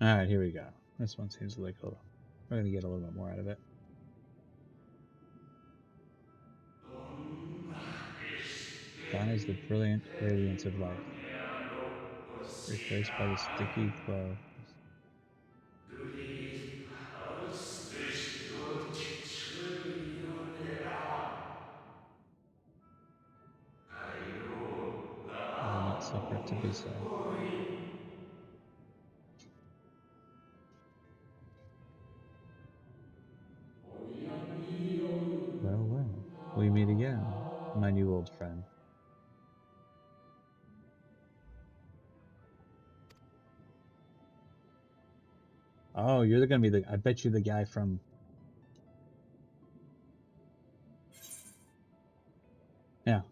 A: Alright, here we go. This one seems like we're going to get a little bit more out of it. Gone is the brilliant radiance of life, replaced by the sticky glow. to be so. Well, well, we meet again, my new old friend. Oh, you're gonna be I bet you the guy from... Yeah,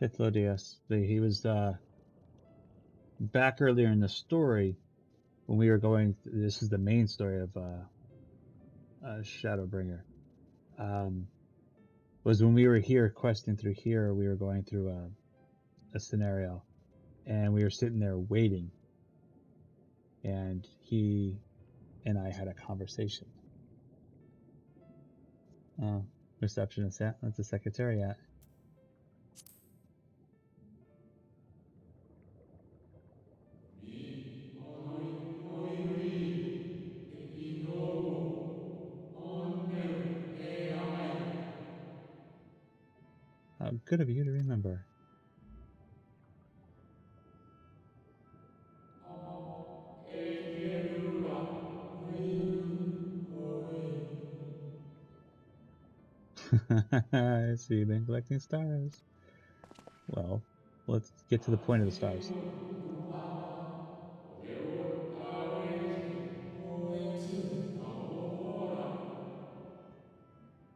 A: Hythlodius. He was, back earlier in the story, when we were going... This is the main story of, Shadowbringer. Was when we were here, questing through here, we were going through a scenario, and we were sitting there waiting, and he and I had a conversation. Receptionist, yeah, that's the secretariat. How good of you to remember. I see you've been collecting stars. Well, let's get to the point of the stars.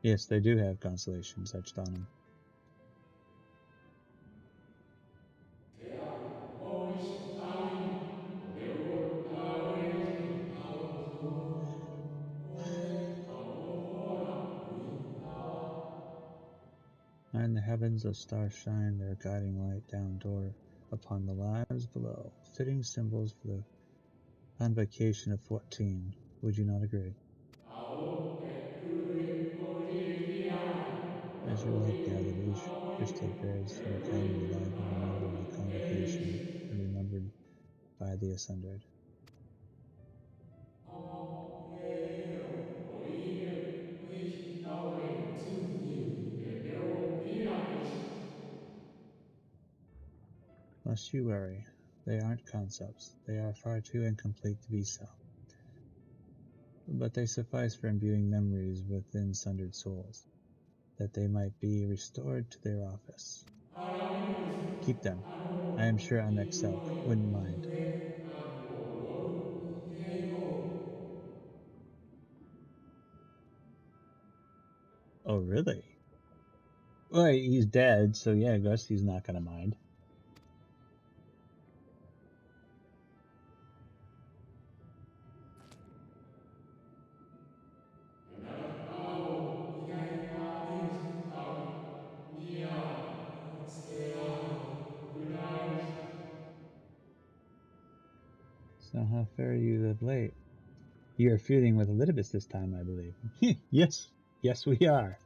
A: Yes, they do have constellations etched on them. In the heavens of stars shine their guiding light down door upon the lives below, fitting symbols for the convocation of 14. Would you not agree? As your light gathered, each crystal bears some kindly alive and remember the convocation and remembered by the Assundered. Lest you worry, they aren't concepts. They are far too incomplete to be so. But they suffice for imbuing memories within sundered souls, that they might be restored to their office. Keep them. I am sure MXL wouldn't mind. Oh, really? Well, he's dead, so yeah, I guess he's not gonna mind. So how fare you of late? You are feuding with Elidibus this time, I believe. Yes, yes we are.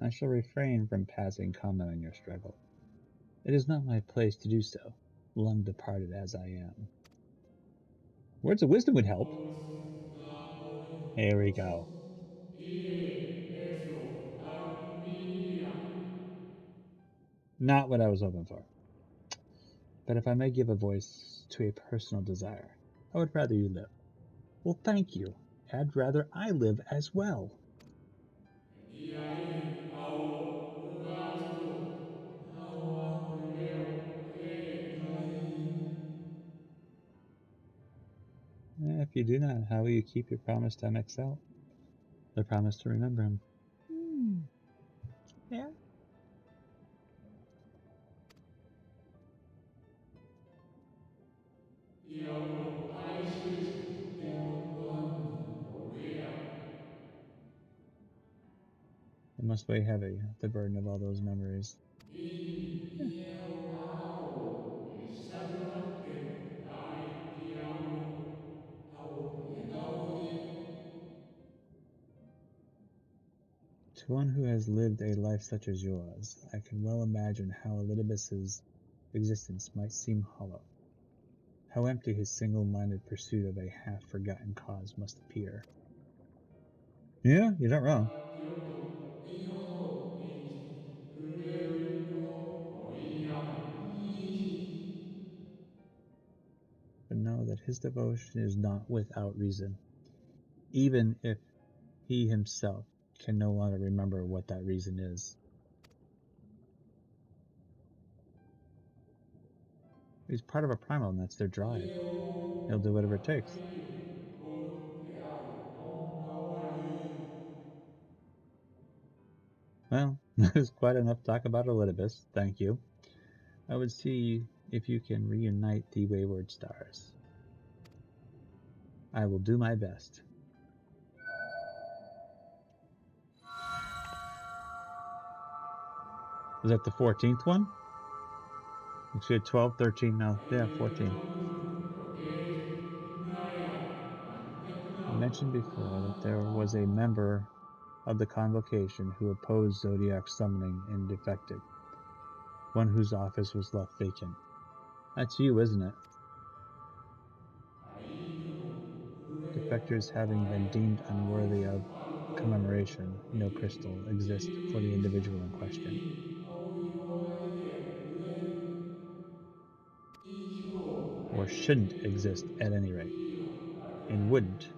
A: I shall refrain from passing comment on your struggle. It is not my place to do so, long departed as I am. Words of wisdom would help. Here we go. Not what I was hoping for. But if I may give a voice to a personal desire, I would rather you live. Well, thank you. I'd rather I live as well. If you do not, how will you keep your promise to MXL? The promise to remember him. Yeah. It must weigh heavy, the burden of all those memories. To one who has lived a life such as yours, I can well imagine how Elidibus's existence might seem hollow. How empty his single-minded pursuit of a half-forgotten cause must appear. Yeah, you're not wrong. But know that his devotion is not without reason, even if he himself can no longer remember what that reason is. He's part of a primal, and that's their drive. He'll do whatever it takes. Well, there's quite enough talk about Elidibus, thank you. I would see if you can reunite the wayward stars. I will do my best. Is that the 14th one? We had 12, 13 now. Yeah, 14. I mentioned before that there was a member of the convocation who opposed Zodiac summoning and defected. One whose office was left vacant. That's you, isn't it? Defectors having been deemed unworthy of commemoration, no crystal exists for the individual in question. Or shouldn't exist at any rate. And wouldn't,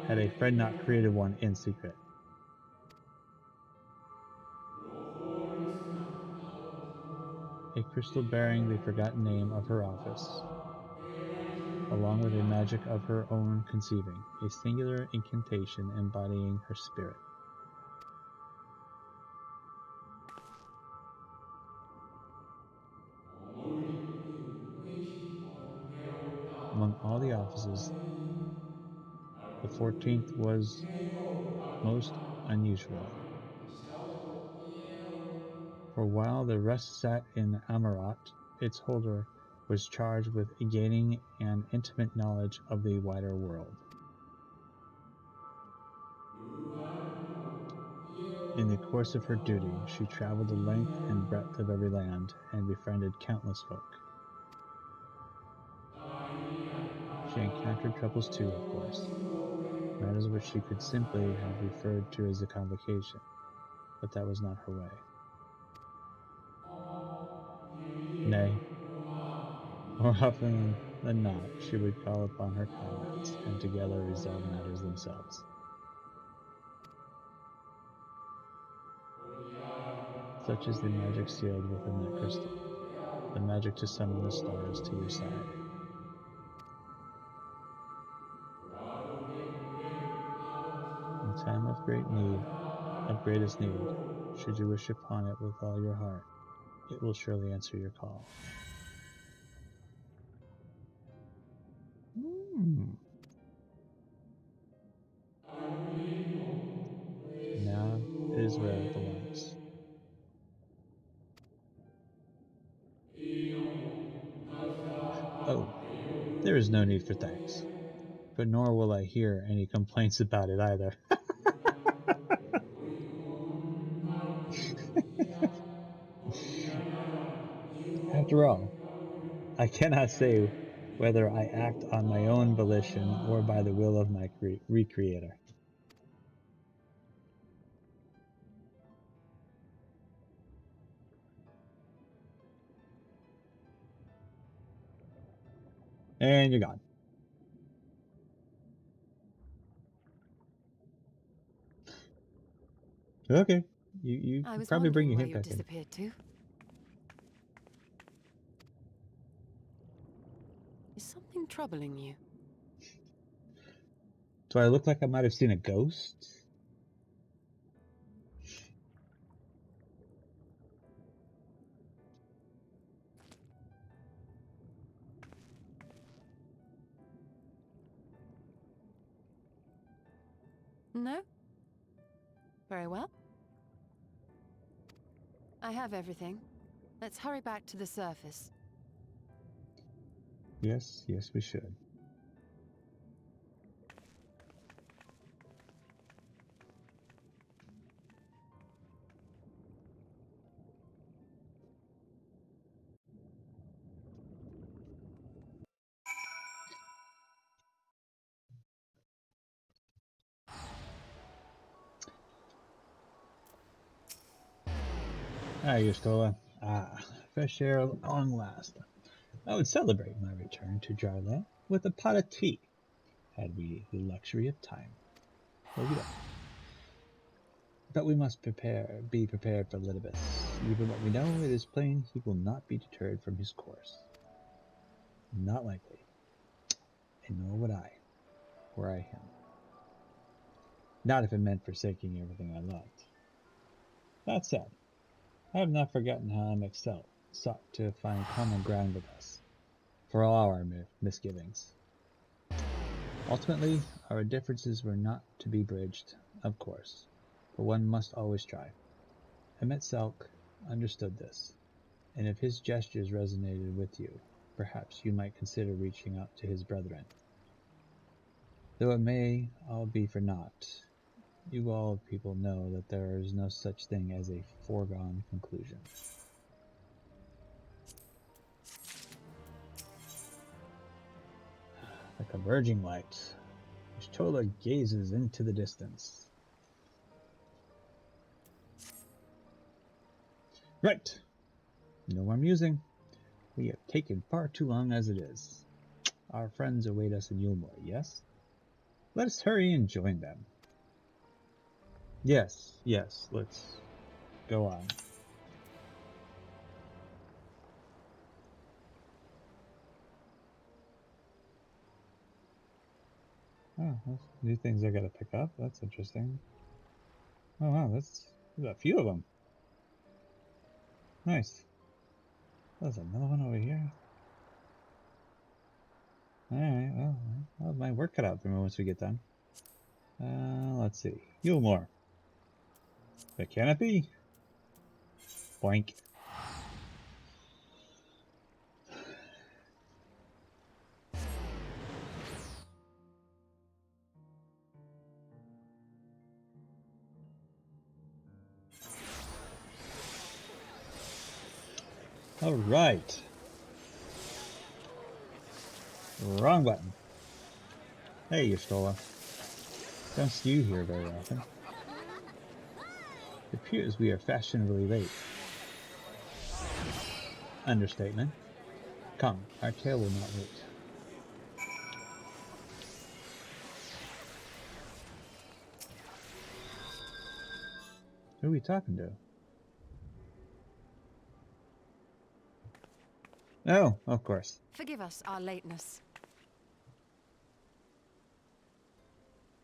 A: had a friend not created one in secret. A crystal bearing the forgotten name of her office, along with a magic of her own conceiving, a singular incantation embodying her spirit. Among all the offices, the 14th was most unusual. For while the rest sat in Amarat, its holder was charged with gaining an intimate knowledge of the wider world. In the course of her duty, she traveled the length and breadth of every land and befriended countless folk. She encountered troubles too, of course, matters which she could simply have referred to as a convocation, but that was not her way. Nay, more often than not, she would call upon her comrades, and together resolve matters themselves. Such is the magic sealed within that crystal, the magic to summon the stars to your side. In time of greatest need, should you wish upon it with all your heart, it will surely answer your call. Now it is where it belongs. Oh, there is no need for thanks, but nor will I hear any complaints about it either. After all, I cannot say whether I act on my own volition or by the will of my recreator. And you're gone. Okay. You
G: I
A: can
G: was
A: probably bring
G: wondering
A: your
G: where
A: hit
G: you
A: back in.
G: disappeared to. Is something troubling you?
A: Do I look like I might have seen a ghost?
G: No? Very well. I have everything. Let's hurry back to the surface.
A: Yes, we should. Ah, Yustola. Ah, fresh air at long last. I would celebrate my return to Dryland with a pot of tea, had we the luxury of time. But we don't. But we must be prepared for Elidibus. Even what we know, it is plain he will not be deterred from his course. Not likely. And nor would I, were I him. Not if it meant forsaking everything I loved. That said, I have not forgotten how MXL sought to find common ground with us, for all our misgivings. Ultimately, our differences were not to be bridged, of course, but one must always try. Emmett Selk understood this, and if his gestures resonated with you, perhaps you might consider reaching out to his brethren. Though it may all be for naught, you all people know that there is no such thing as a foregone conclusion. The converging light, which Tola gazes into the distance. Right. No more musing. We have taken far too long as it is. Our friends await us in Yulmore, yes? Let us hurry and join them. Yes, let's go on. Oh, that's new things I gotta pick up. That's interesting. Oh wow, there's a few of them. Nice. There's another one over here. Alright, well, I'll have my work cut out for me once we get done. Let's see. Yulmore. The canopy? Boink. Alright. Wrong button. Hey, Yustola. Don't see you here very often. It appears we are fashionably late. Understatement. Come, our tale will not wait. Who are we talking to? Oh, of course.
G: Forgive us our lateness.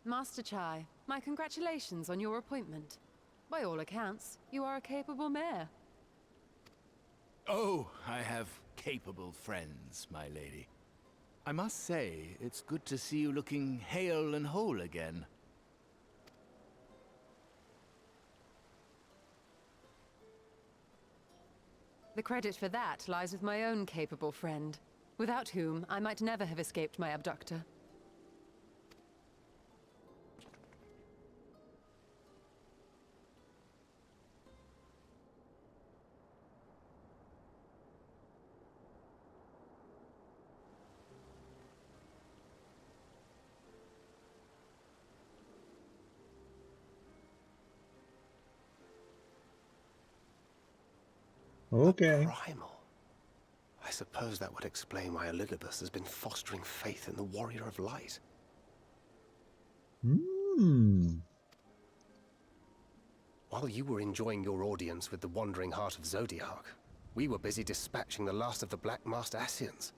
G: Master Chai, my congratulations on your appointment. By all accounts, you are a capable mayor.
K: Oh, I have capable friends, my lady. I must say, it's good to see you looking hale and whole again.
G: The credit for that lies with my own capable friend, without whom I might never have escaped my abductor.
A: Okay.
E: A primal. I suppose that would explain why Elidibus has been fostering faith in the Warrior of Light. While you were enjoying your audience with the Wandering Heart of Zodiac, we were busy dispatching the last of the Black Masked Ascians,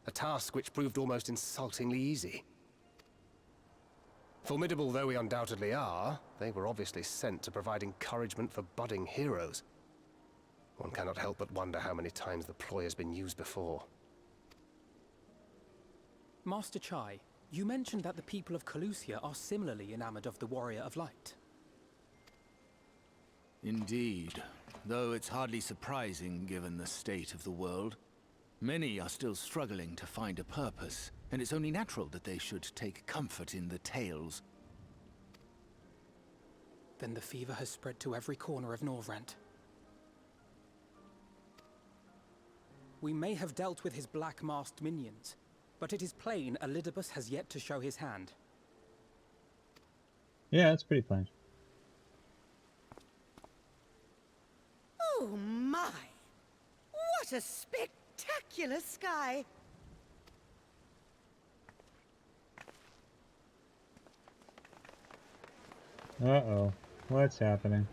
E: a task which proved almost insultingly easy. Formidable though we undoubtedly are, they were obviously sent to provide encouragement for budding heroes. One cannot help but wonder how many times the ploy has been used before.
D: Master Chai, you mentioned that the people of Calusia are similarly enamored of the Warrior of Light.
K: Indeed, though it's hardly surprising given the state of the world. Many are still struggling to find a purpose, and it's only natural that they should take comfort in the tales.
D: Then the fever has spread to every corner of Norvrent. We may have dealt with his black-masked minions, but it is plain Elidibus has yet to show his hand.
A: Yeah, it's pretty plain.
I: Oh,
L: My! What a spectacular sky!
A: Uh-oh. What's happening?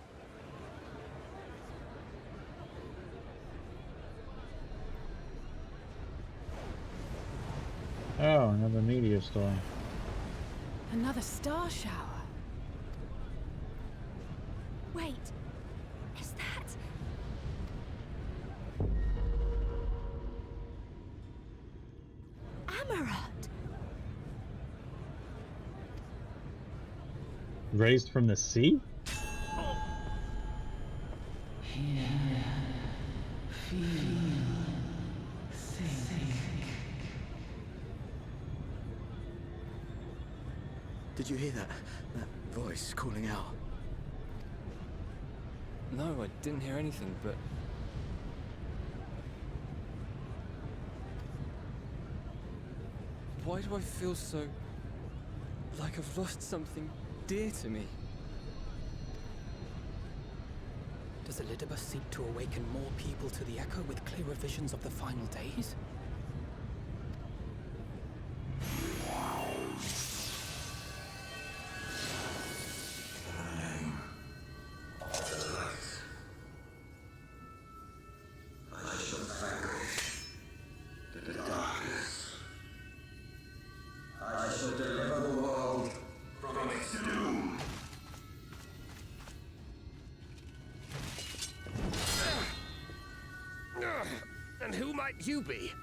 A: Oh, another meteor storm.
B: Another star shower. Wait, is that... Amaranth?
A: Raised from the sea?
M: Did you hear that? That voice calling out?
N: No, I didn't hear anything, but... Why do I feel so... like I've lost something dear to me?
D: Does Elidibus seek to awaken more people to the Echo with clearer visions of the final days?
E: And who might you be?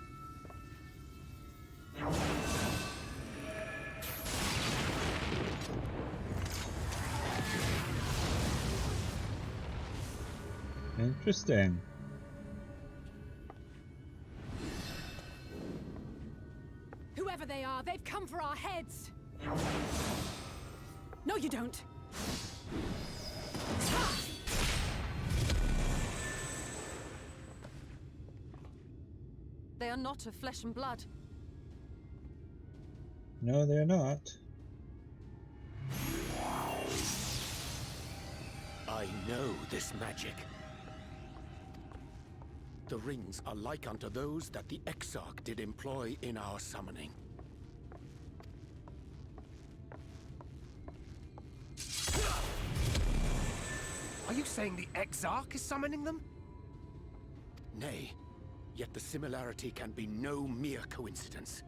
A: Interesting.
B: Whoever they are, they've come for our heads! No, you don't!
G: They are not of flesh and blood.
A: No, they're not.
F: I know this magic. The rings are like unto those that the Exarch did employ in our summoning.
E: Are you saying the Exarch is summoning them?
F: Nay, yet the similarity can be no mere coincidence.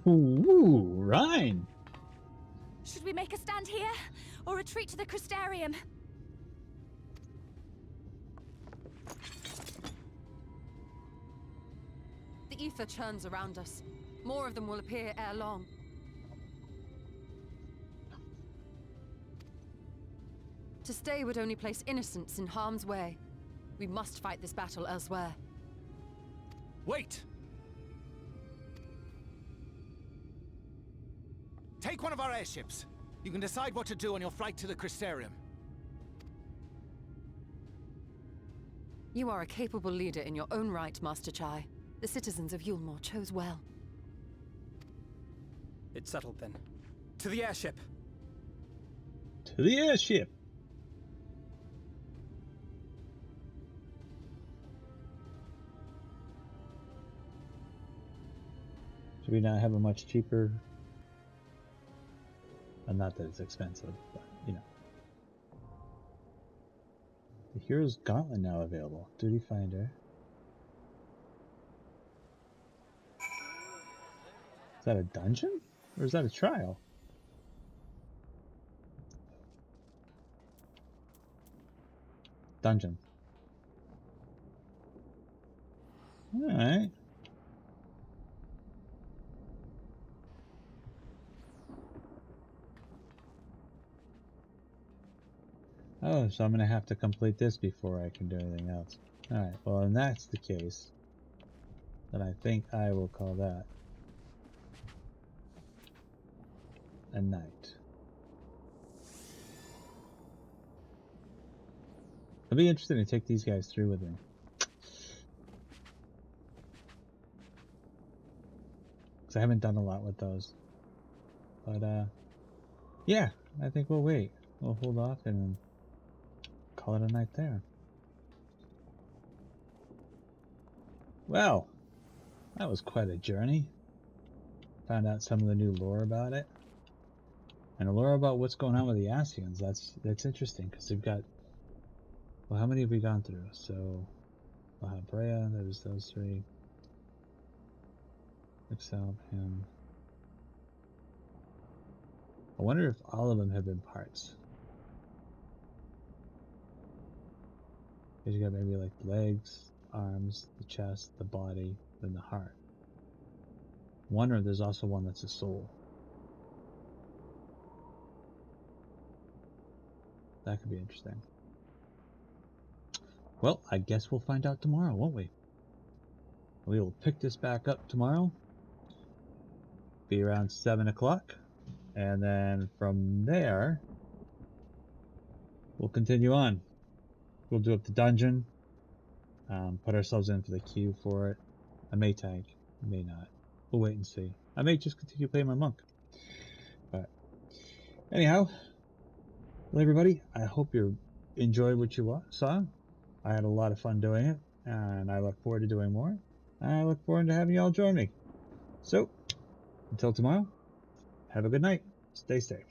A: Ooh, Rhine!
B: Should we make a stand here, or retreat to the Crystarium?
G: The ether churns around us. More of them will appear ere long. To stay would only place innocents in harm's way. We must fight this battle elsewhere.
K: Wait! Take one of our airships. You can decide what to do on your flight to the Crystarium.
G: You are a capable leader in your own right, Master Chai. The citizens of Yulmore chose well.
D: It's settled then. To the airship!
A: To the airship! Should we not have a much cheaper... not that it's expensive, but, you know. The Hero's Gauntlet now available. Duty Finder. Is that a dungeon? Or is that a trial? Dungeon. Alright. Oh, so I'm going to have to complete this before I can do anything else. Alright, well, and that's the case, then I think I will call that a night. It'll be interesting to take these guys through with me. I haven't done a lot with those. But yeah, I think we'll wait. We'll hold off and call it a night there. Well, that was quite a journey. Found out some of the new lore about it. And the lore about what's going on with the Ascians. That's interesting, because they've got... Well, how many have we gone through? So, we'll have Brea, there's those three. XIV, him. I wonder if all of them have been parts. Because you got maybe like legs, arms, the chest, the body, then the heart. I wonder if there's also one that's a soul. That could be interesting. Well, I guess we'll find out tomorrow, won't we? We will pick this back up tomorrow. Be around 7 o'clock. And then from there, we'll continue on. We'll do up the dungeon. Put ourselves in for the queue for it. I may tank, I may not. We'll wait and see. I may just continue playing my monk. But anyhow, well, everybody, I hope you enjoyed what you saw. I had a lot of fun doing it, and I look forward to doing more. I look forward to having you all join me. So, until tomorrow, have a good night. Stay safe.